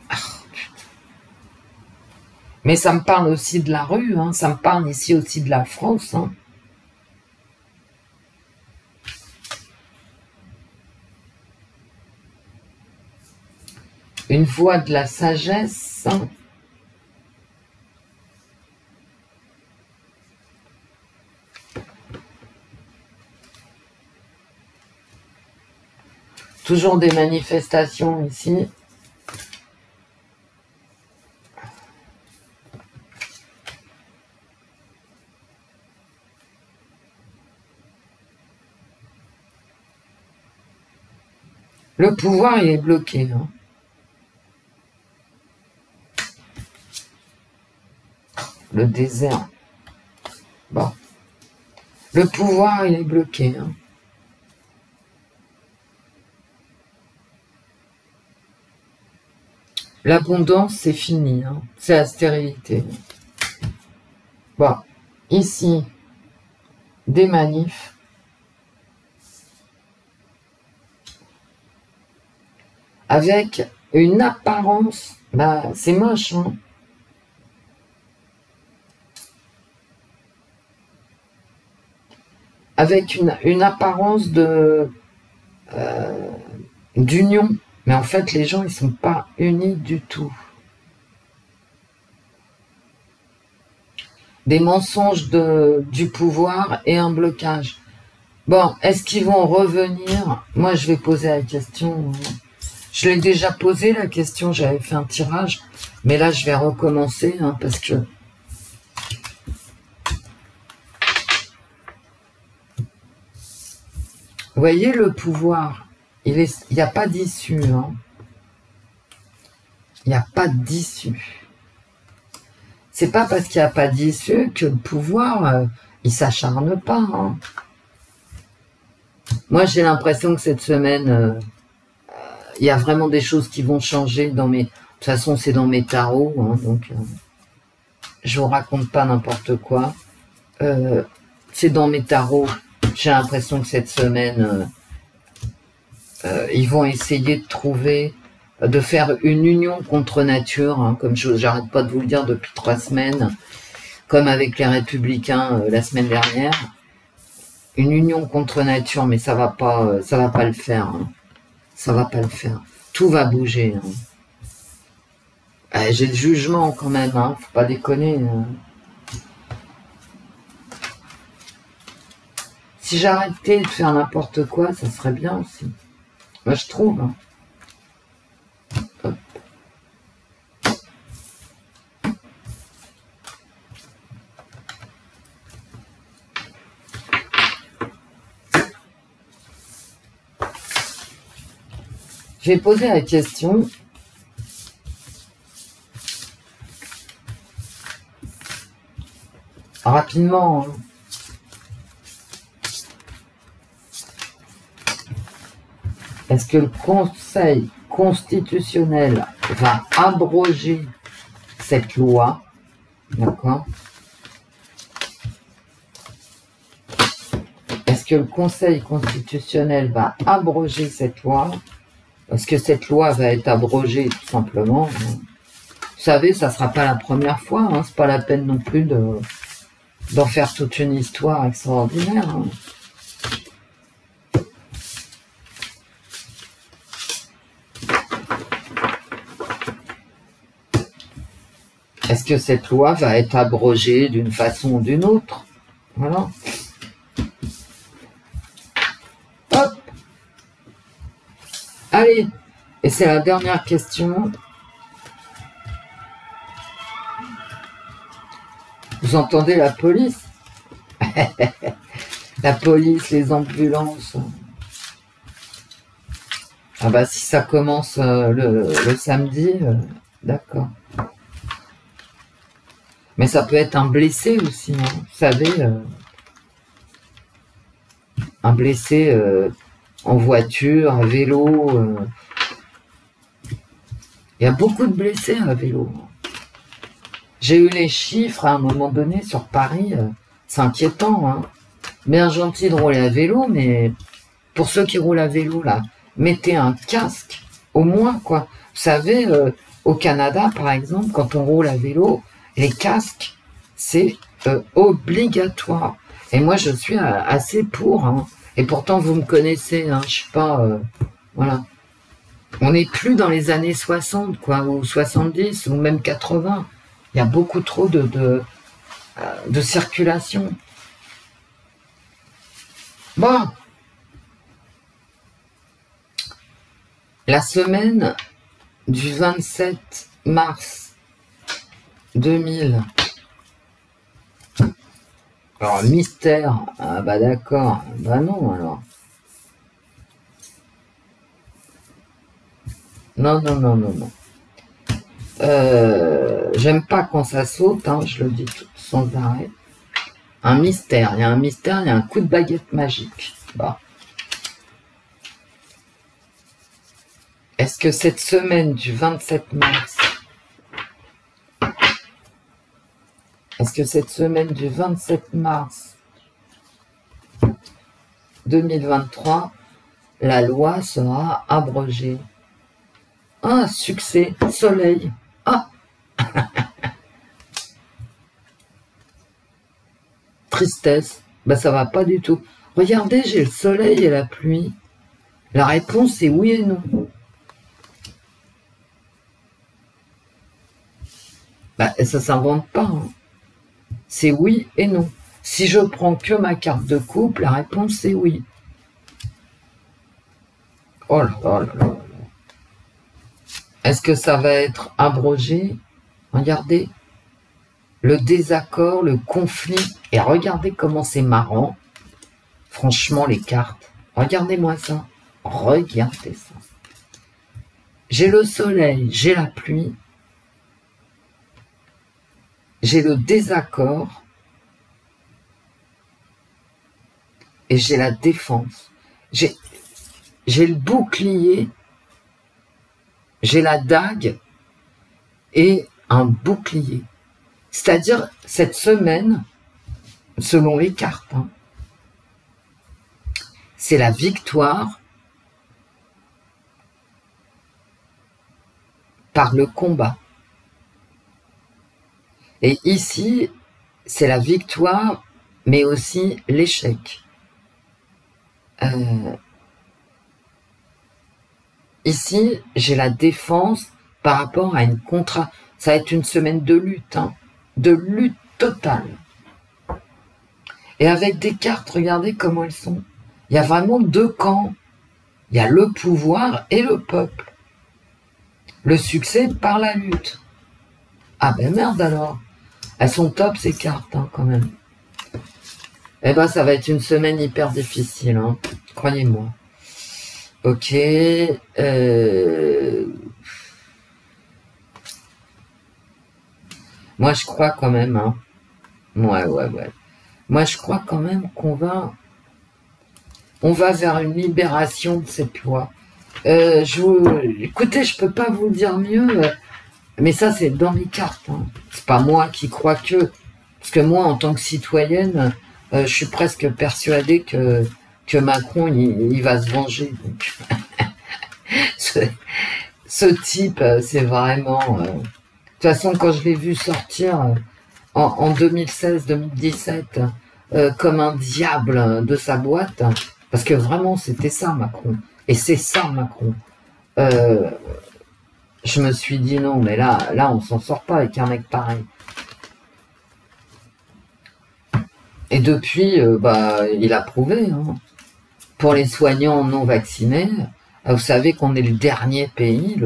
Ah, mais ça me parle aussi de la rue, hein, ça me parle ici aussi de la France. Hein. Une voix de la sagesse. Hein. Toujours des manifestations ici. Le pouvoir, il est bloqué. Hein. Le désert. Bon. Le pouvoir, il est bloqué. Hein. L'abondance, c'est fini. Hein. C'est la stérilité. Bon. Ici, des manifs. Avec une apparence, bah, c'est moche, hein. Avec une apparence de d'union. Mais en fait, les gens, ils sont pas unis du tout. Des mensonges du pouvoir et un blocage. Bon, est-ce qu'ils vont revenir? Moi, je vais poser la question. Je l'ai déjà posé, la question, j'avais fait un tirage. Mais là, je vais recommencer, hein, parce que... Vous voyez, le pouvoir, il n'y a pas d'issue. Hein. Il n'y a pas d'issue. C'est pas parce qu'il n'y a pas d'issue que le pouvoir, il s'acharne pas. Hein. Moi, j'ai l'impression que cette semaine, il y a vraiment des choses qui vont changer dans mes... De toute façon, c'est dans mes tarots, hein, donc je vous raconte pas n'importe quoi. C'est dans mes tarots. J'ai l'impression que cette semaine, ils vont essayer de trouver, de faire une union contre nature, hein, comme j'arrête pas de vous le dire depuis 3 semaines, comme avec les Républicains la semaine dernière. Une union contre nature, mais ça va pas le faire. Hein. Ça va pas le faire. Tout va bouger. Hein. J'ai le jugement quand même, hein, faut pas déconner. Hein. Si j'arrêtais de faire n'importe quoi, ça serait bien aussi. Moi, je trouve. Hein. Hop. J'ai posé la question. Rapidement. Hein. Est-ce que le Conseil constitutionnel va abroger cette loi? D'accord? Est-ce que le Conseil constitutionnel va abroger cette loi? Est-ce que cette loi va être abrogée tout simplement? Vous savez, ça ne sera pas la première fois, hein, c'est pas la peine non plus d'en faire toute une histoire extraordinaire. Hein. Est-ce que cette loi va être abrogée d'une façon ou d'une autre? Voilà. Hop. Allez, et c'est la dernière question. Vous entendez la police? La police, les ambulances. Ah bah si ça commence le samedi, d'accord. Mais ça peut être un blessé aussi, hein. Vous savez, un blessé en voiture, à vélo. Il y a beaucoup de blessés à vélo. J'ai eu les chiffres à un moment donné sur Paris, c'est inquiétant. Hein. Bien gentil de rouler à vélo, mais pour ceux qui roulent à vélo, là, mettez un casque, au moins, quoi. Vous savez, au Canada, par exemple, quand on roule à vélo, les casques, c'est obligatoire. Et moi, je suis assez pour. Hein. Et pourtant, vous me connaissez, hein, je suis pas... voilà. On n'est plus dans les années 60, quoi, ou 70, ou même 80. Il y a beaucoup trop de circulation. Bon. La semaine du 27 mars 2000. Alors, mystère. Ah bah d'accord. Bah non, alors. Non, non, non, non, non. J'aime pas quand ça saute, hein, je le dis tout, sans arrêt. Un mystère, il y a un mystère, il y a un coup de baguette magique. Bon. Est-ce que cette semaine du 27 mars, est-ce que cette semaine du 27 mars 2023, la loi sera abrogée? Ah, succès, soleil. Ah. Tristesse. Ben, ça va pas du tout. Regardez, j'ai le soleil et la pluie. La réponse est oui et non. Ben, ça s'invente pas. Hein. C'est oui et non. Si je prends que ma carte de couple, la réponse est oui. Oh là là là là. Est-ce que ça va être abrogé? Regardez. Le désaccord, le conflit. Et regardez comment c'est marrant. Franchement, les cartes. Regardez-moi ça. Regardez ça. J'ai le soleil, j'ai la pluie. J'ai le désaccord. Et j'ai la défense. J'ai le bouclier. J'ai la dague. Et un bouclier. C'est-à-dire, cette semaine, selon les cartes, hein, c'est la victoire par le combat. Et ici, c'est la victoire, mais aussi l'échec. Ici, j'ai la défense par rapport à une contrat. Ça va être une semaine de lutte, hein, de lutte totale. Et avec des cartes, regardez comment elles sont. Il y a vraiment deux camps. Il y a le pouvoir et le peuple. Le succès par la lutte. Ah ben merde alors. Elles sont top ces cartes, hein, quand même. Eh ben ça va être une semaine hyper difficile, hein, croyez-moi. Ok. Moi je crois quand même, hein. Ouais. Moi je crois quand même qu'on va... On va vers une libération de cette loi. Écoutez, je peux pas vous dire mieux, mais ça c'est dans les cartes. Hein. C'est pas moi qui crois que, parce que moi en tant que citoyenne, je suis presque persuadée que Macron il va se venger. Donc, ce, ce type, c'est vraiment. De toute façon, quand je l'ai vu sortir en 2016-2017 comme un diable de sa boîte, parce que vraiment c'était ça Macron, et c'est ça Macron. Euh, je me suis dit non, mais là, on s'en sort pas avec un mec pareil. Et depuis, il a prouvé. Hein. Pour les soignants non vaccinés, vous savez qu'on est le dernier pays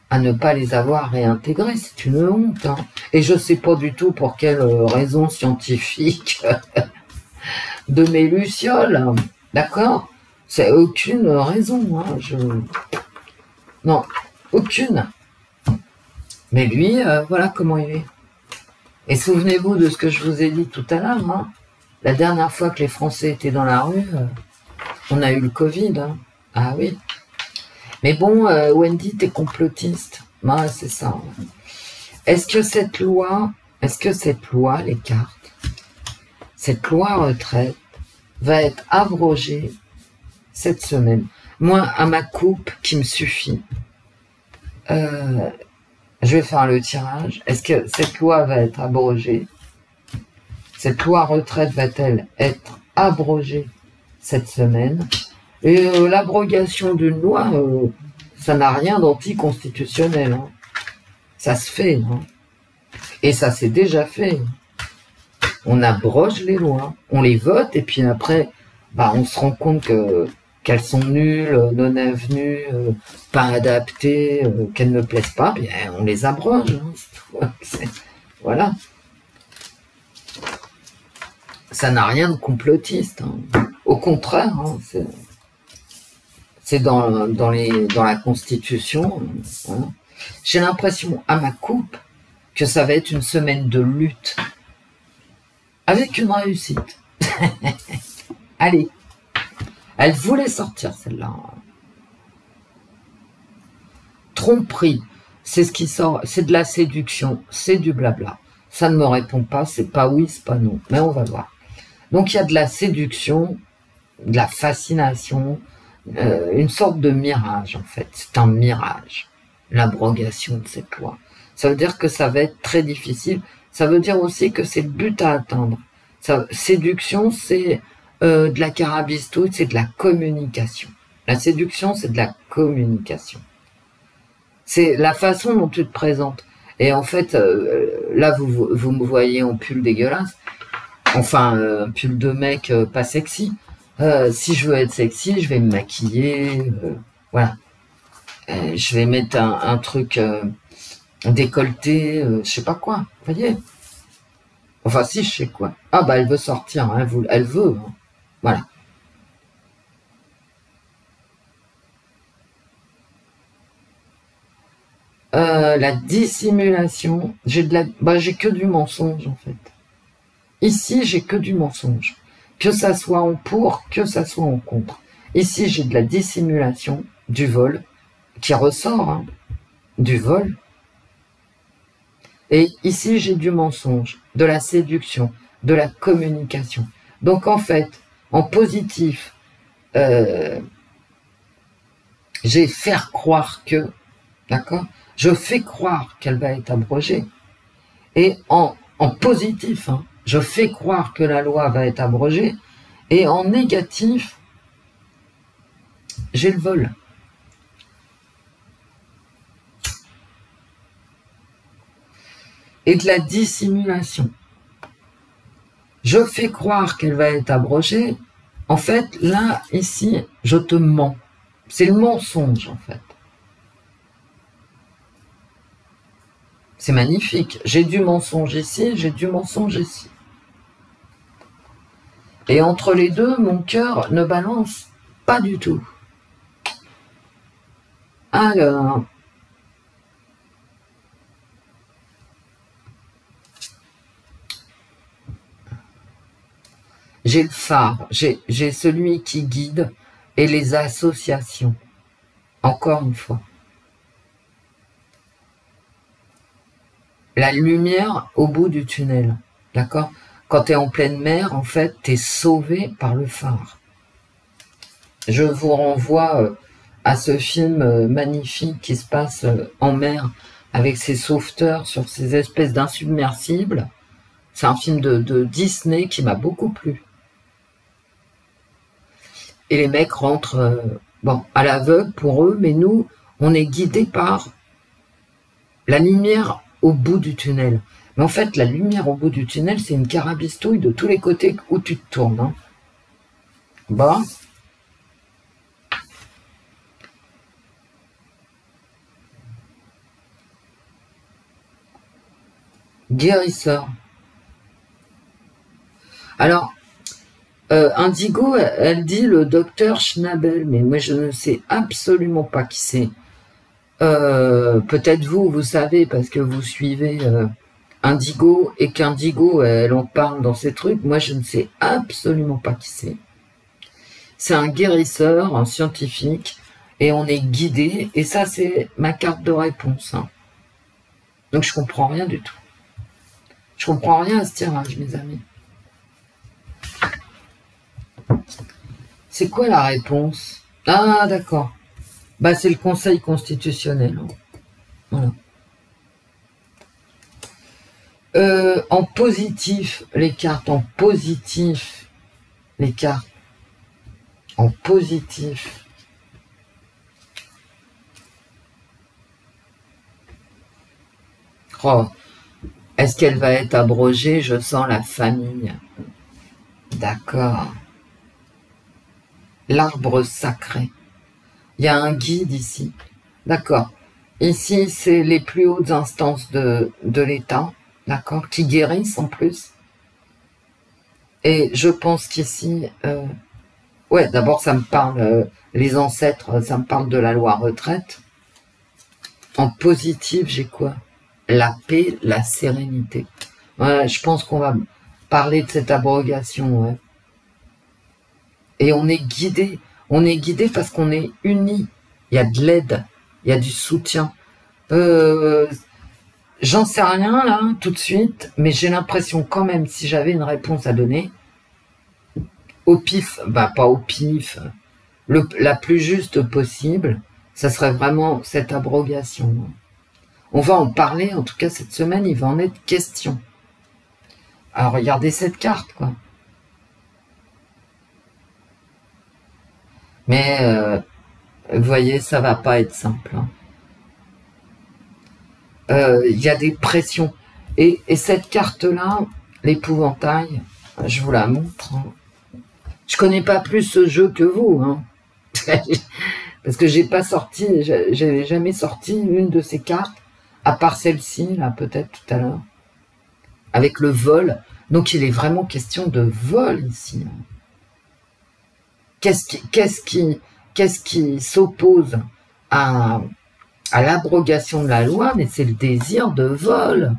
à ne pas les avoir réintégrés. C'est une honte. Hein. Et je sais pas du tout pour quelle raison scientifique de mes lucioles. D'accord? C'est aucune raison. Hein. Non, aucune. Mais lui, voilà comment il est. Et souvenez-vous de ce que je vous ai dit tout à l'heure. Hein. La dernière fois que les Français étaient dans la rue, on a eu le Covid. Hein. Ah oui. Mais bon, Wendy, t'es complotiste. Ouais, c'est ça. Est-ce que cette loi, les cartes, cette loi retraite va être abrogée cette semaine? Moi, à ma coupe qui me suffit, je vais faire le tirage. Est-ce que cette loi va être abrogée? Cette loi retraite va-t-elle être abrogée cette semaine? Et l'abrogation d'une loi, ça n'a rien d'anticonstitutionnel. Hein. Ça se fait. Hein. Et ça s'est déjà fait. On abroge les lois, on les vote, et puis après, on se rend compte qu'elles sont nulles, non avenues, pas adaptées, qu'elles ne plaisent pas, bien on les abroge. Hein. Voilà. Ça n'a rien de complotiste. Hein. Au contraire, hein, c'est dans la Constitution. Hein. J'ai l'impression, à ma coupe, que ça va être une semaine de lutte. Avec une réussite. Allez. Elle voulait sortir, celle-là. Tromperie. C'est ce qui sort. C'est de la séduction. C'est du blabla. Ça ne me répond pas. C'est pas oui, c'est pas non. Mais on va voir. Donc, il y a de la séduction, de la fascination, une sorte de mirage, en fait. C'est un mirage. L'abrogation de cette loi. Ça veut dire que ça va être très difficile. Ça veut dire aussi que c'est le but à atteindre. Séduction, c'est de la carabistouille, c'est de la communication. La séduction, c'est de la communication. C'est la façon dont tu te présentes. Et en fait, là, vous me voyez en pull dégueulasse. Enfin, un pull de mec pas sexy. Si je veux être sexy, je vais me maquiller. Voilà. Je vais mettre un truc décolleté, je sais pas quoi. Vous voyez? Enfin, si, je sais quoi. Ah, elle veut sortir, hein, elle veut. Hein. Voilà. La dissimulation, j'ai que du mensonge, en fait. Ici, j'ai que du mensonge. Que ça soit en pour, que ça soit en contre. Ici, j'ai de la dissimulation, du vol, qui ressort, hein, du vol. Et ici, j'ai du mensonge, de la séduction, de la communication. Donc, en fait, en positif, j'ai faire croire que, d'accord? Je fais croire qu'elle va être abrogée. Et en positif, hein, je fais croire que la loi va être abrogée. Et en négatif, j'ai le vol. Et de la dissimulation. Je fais croire qu'elle va être abrogée. En fait, là, ici, je te mens. C'est le mensonge, en fait. C'est magnifique. J'ai du mensonge ici, j'ai du mensonge ici. Et entre les deux, mon cœur ne balance pas du tout. Alors... j'ai le phare, j'ai celui qui guide, et les associations. Encore une fois. La lumière au bout du tunnel, d'accord? Quand tu es en pleine mer, en fait, tu es sauvé par le phare. Je vous renvoie à ce film magnifique qui se passe en mer avec ces sauveteurs sur ces espèces d'insubmersibles. C'est un film de Disney qui m'a beaucoup plu. Et les mecs rentrent bon, à l'aveugle pour eux, mais nous, on est guidés par la lumière au bout du tunnel. Mais en fait, la lumière au bout du tunnel, c'est une carabistouille de tous les côtés où tu te tournes. Hein. Bon. Guérisseur. Alors, Indigo, elle dit le docteur Schnabel, mais moi je ne sais absolument pas qui c'est. Peut-être vous savez parce que vous suivez Indigo et qu'Indigo, elle en parle dans ses trucs. Moi, je ne sais absolument pas qui c'est. C'est un guérisseur, un scientifique, et on est guidé. Et ça, c'est ma carte de réponse. Hein. Donc, je comprends rien du tout. Je comprends rien à ce tirage, mes amis. C'est quoi la réponse? Ah, d'accord. Bah, c'est le Conseil constitutionnel. Voilà. En positif, les cartes en positif, les cartes en positif. Oh, est-ce qu'elle va être abrogée? Je sens la famille. D'accord. L'arbre sacré. Il y a un guide ici. D'accord. Ici, c'est les plus hautes instances de l'État. D'accord, qui guérissent en plus. Et je pense qu'ici, ouais, d'abord ça me parle, les ancêtres, ça me parle de la loi retraite. En positif, j'ai quoi? La paix, la sérénité. Ouais, je pense qu'on va parler de cette abrogation. Ouais. Et on est guidé parce qu'on est unis. Il y a de l'aide, il y a du soutien. J'en sais rien là, tout de suite, mais j'ai l'impression quand même, si j'avais une réponse à donner, au pif, bah pas au pif, la plus juste possible, ça serait vraiment cette abrogation. On va en parler, en tout cas cette semaine, il va en être question. Alors regardez cette carte, quoi. Mais, vous voyez, ça va pas être simple. Hein. Y a des pressions. Et cette carte-là, l'épouvantail, je vous la montre. Hein. Je connais pas plus ce jeu que vous, hein. Parce que j'ai jamais sorti une de ces cartes, à part celle-ci, là, peut-être tout à l'heure, avec le vol. Donc il est vraiment question de vol ici. Hein. Qu'est-ce qui s'oppose à l'abrogation de la loi, mais c'est le désir de vol.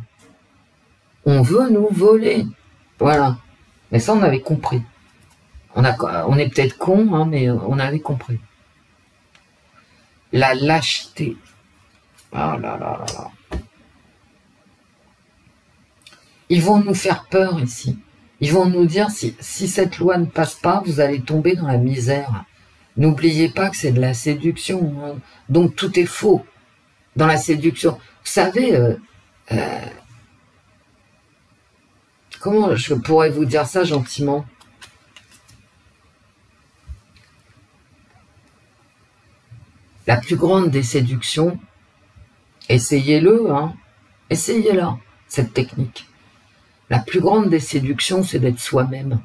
On veut nous voler. Voilà. Mais ça, on avait compris. On est peut-être con, hein, mais on avait compris. La lâcheté. Ah là là là là. Ils vont nous faire peur ici. Ils vont nous dire, si cette loi ne passe pas, vous allez tomber dans la misère. N'oubliez pas que c'est de la séduction. Hein. Donc tout est faux. Dans la séduction. Vous savez, comment je pourrais vous dire ça gentiment? La plus grande des séductions, essayez-le, hein, essayez-la, cette technique. La plus grande des séductions, c'est d'être soi-même.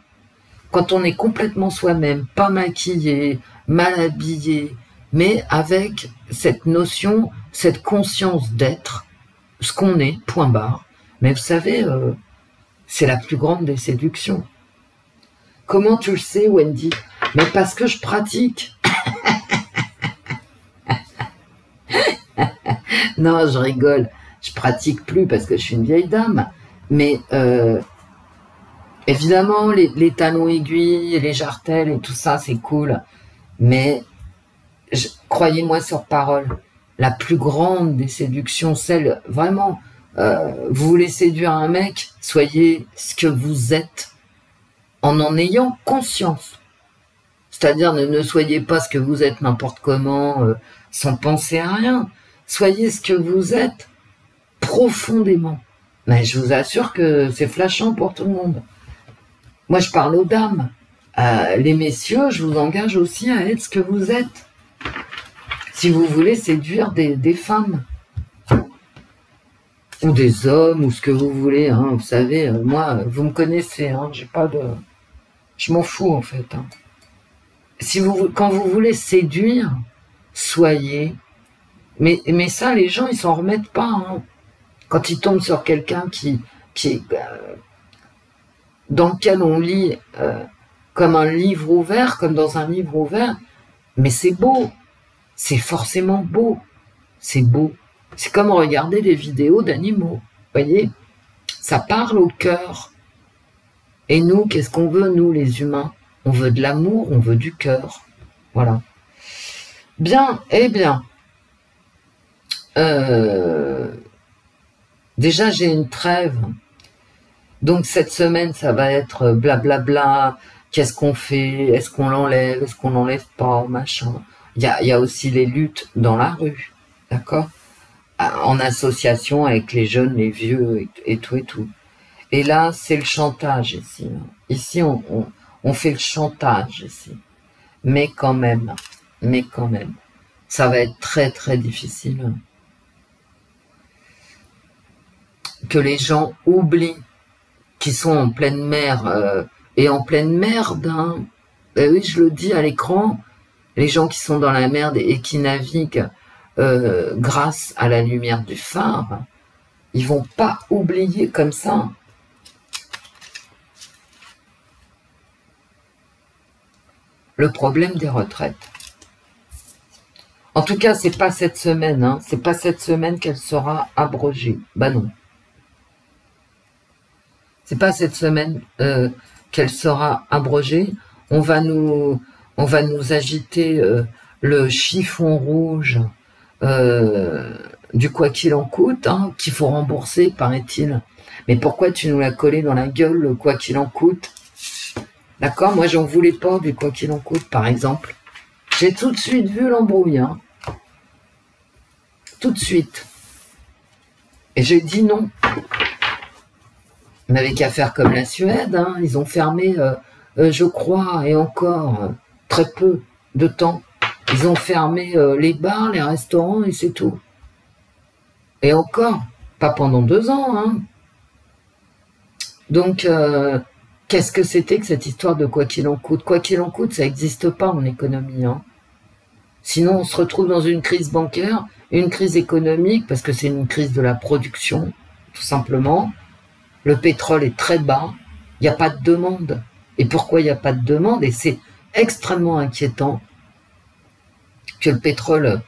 Quand on est complètement soi-même, pas maquillé, mal habillé, mais avec cette notion, cette conscience d'être, ce qu'on est, point barre. Mais vous savez, c'est la plus grande des séductions. Comment tu le sais, Wendy? Mais parce que je pratique. Non, je rigole. Je pratique plus parce que je suis une vieille dame. Mais évidemment, les talons aiguilles, les jartelles et tout ça, c'est cool. Mais croyez-moi sur parole, la plus grande des séductions, celle vraiment, vous voulez séduire un mec, soyez ce que vous êtes en ayant conscience. C'est-à-dire ne soyez pas ce que vous êtes n'importe comment, sans penser à rien. Soyez ce que vous êtes profondément. Mais je vous assure que c'est flashant pour tout le monde. Moi, je parle aux dames. Les messieurs, je vous engage aussi à être ce que vous êtes. Si vous voulez séduire des femmes. Ou des hommes, ou ce que vous voulez. Hein. Vous savez, moi, vous me connaissez. Hein, j'ai pas de... Je m'en fous, en fait. Hein. Quand vous voulez séduire, soyez... Mais ça, les gens, ils s'en remettent pas. Hein. Quand ils tombent sur quelqu'un qui est... dans lequel on lit comme un livre ouvert, comme dans un livre ouvert, mais c'est beau. C'est forcément beau. C'est beau. C'est comme regarder des vidéos d'animaux. Vous voyez? Ça parle au cœur. Et nous, qu'est-ce qu'on veut, nous, les humains? On veut de l'amour, on veut du cœur. Voilà. Bien, eh bien. Déjà, j'ai une trêve. Donc, cette semaine, ça va être blablabla. Qu'est-ce qu'on fait? Est-ce qu'on l'enlève? Est-ce qu'on l'enlève pas? Machin. Il y a aussi les luttes dans la rue. D'accord? En association avec les jeunes, les vieux et tout et tout. Et là, c'est le chantage ici. Ici, on fait le chantage ici. Mais quand même, ça va être très très difficile. Que les gens oublient qu'ils sont en pleine mer et en pleine merde. Hein. Et oui, je le dis à l'écran, les gens qui sont dans la merde et qui naviguent grâce à la lumière du phare, ils vont pas oublier comme ça. Le problème des retraites. En tout cas, c'est pas cette semaine, hein. C'est pas cette semaine qu'elle sera abrogée. Bah non. C'est pas cette semaine qu'elle sera abrogée. On va nous agiter le chiffon rouge du quoi qu'il en coûte, hein, qu'il faut rembourser, paraît-il. Mais pourquoi tu nous l'as collé dans la gueule, le quoi qu'il en coûte? D'accord? Moi, j'en voulais pas du quoi qu'il en coûte, par exemple. J'ai tout de suite vu l'embrouille, hein. Tout de suite. Et j'ai dit non. On n'avait qu'à faire comme la Suède, hein. Ils ont fermé, je crois, et encore, très peu de temps. Ils ont fermé les bars, les restaurants, et c'est tout. Et encore, pas pendant 2 ans, hein. Donc, qu'est-ce que c'était que cette histoire de quoi qu'il en coûte? Quoi qu'il en coûte, ça n'existe pas en économie, hein. Sinon, on se retrouve dans une crise bancaire, une crise économique, parce que c'est une crise de la production, tout simplement. Le pétrole est très bas, il n'y a pas de demande. Et pourquoi il n'y a pas de demande? Et c'est extrêmement inquiétant que le pétrole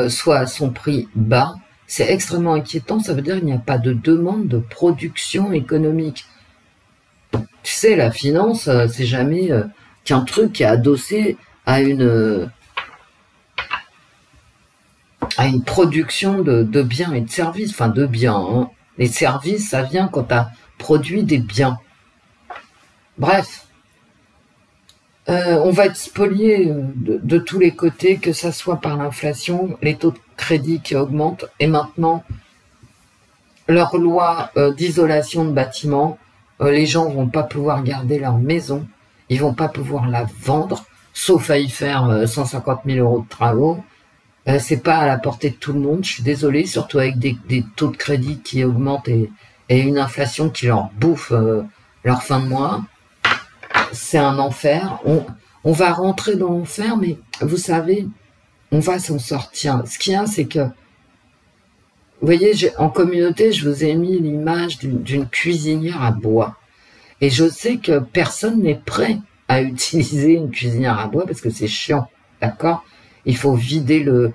soit à son prix bas. C'est extrêmement inquiétant, ça veut dire qu'il n'y a pas de demande de production économique. Tu sais, la finance, c'est jamais qu'un truc qui est adossé à une production de biens et de services. Enfin, de biens. Hein. Les services, ça vient quand tu as produit des biens. Bref. On va être spolié de tous les côtés, que ça soit par l'inflation, les taux de crédit qui augmentent, et maintenant, leur loi d'isolation de bâtiments, les gens vont pas pouvoir garder leur maison, ils vont pas pouvoir la vendre, sauf à y faire 150 000 € de travaux. C'est pas à la portée de tout le monde, je suis désolée, surtout avec des taux de crédit qui augmentent et une inflation qui leur bouffe leur fin de mois. C'est un enfer. On va rentrer dans l'enfer, mais vous savez, on va s'en sortir. Ce qu'il y a, c'est que, vous voyez, en communauté, je vous ai mis l'image d'une cuisinière à bois. Et je sais que personne n'est prêt à utiliser une cuisinière à bois parce que c'est chiant, d'accord? Il faut vider le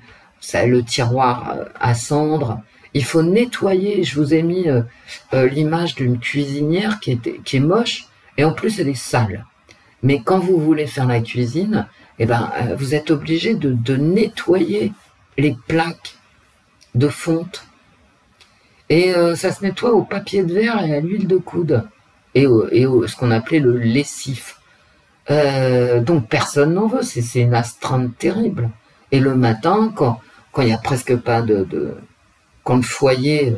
tiroir à cendres. Il faut nettoyer. Je vous ai mis l'image d'une cuisinière qui est moche et en plus elle est sale. Mais quand vous voulez faire la cuisine, eh ben, vous êtes obligé de nettoyer les plaques de fonte. Et ça se nettoie au papier de verre et à l'huile de coude. Et ce qu'on appelait le lessif. Donc personne n'en veut, c'est une astreinte terrible. Et le matin, quand il n'y a presque pas quand le foyer,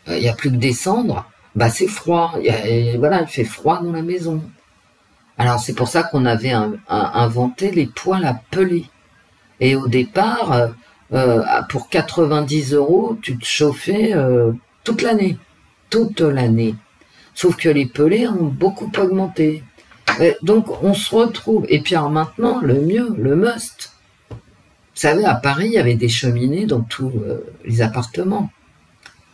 il n'y a plus que des cendres, bah c'est froid. Voilà, il fait froid dans la maison. Alors c'est pour ça qu'on avait inventé les poêles à peler. Et au départ, pour 90 €, tu te chauffais toute l'année. Toute l'année. Sauf que les pelés ont beaucoup augmenté. Donc on se retrouve. Et puis alors maintenant, le mieux, le must. Vous savez, à Paris, il y avait des cheminées dans tous les appartements.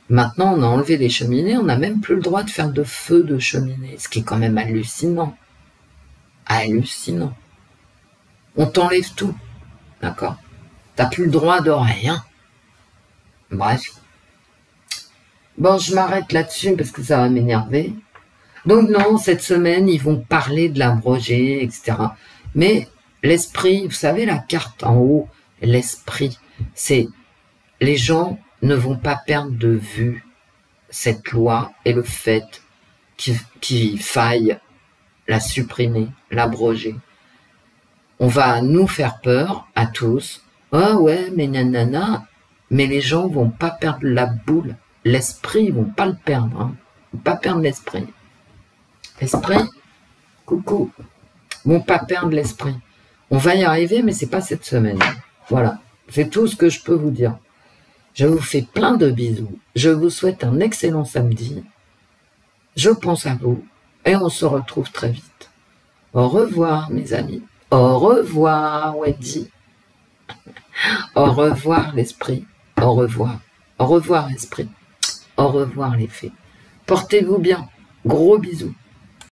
Maintenant, on a enlevé les cheminées, on n'a même plus le droit de faire de feu de cheminée, ce qui est quand même hallucinant. Hallucinant. On t'enlève tout, d'accord? T'as plus le droit de rien. Bref. Bon, je m'arrête là-dessus parce que ça va m'énerver. Donc non, cette semaine, ils vont parler de l'abrogé, etc. Mais l'esprit, vous savez, la carte en haut, l'esprit, c'est les gens ne vont pas perdre de vue cette loi et le fait qu'il faille la supprimer, l'abroger. On va nous faire peur à tous. Ah ouais, mais nanana. Mais les gens vont pas perdre la boule. L'esprit, ils vont pas le perdre. Hein. Ils vont pas perdre l'esprit. L'esprit, coucou. Ils vont pas perdre l'esprit. On va y arriver, mais c'est pas cette semaine. Voilà. C'est tout ce que je peux vous dire. Je vous fais plein de bisous. Je vous souhaite un excellent samedi. Je pense à vous. Et on se retrouve très vite. Au revoir, mes amis. Au revoir, Wendy. Au revoir, l'esprit. Au revoir. Au revoir, esprit. Au revoir, les fées. Portez-vous bien. Gros bisous.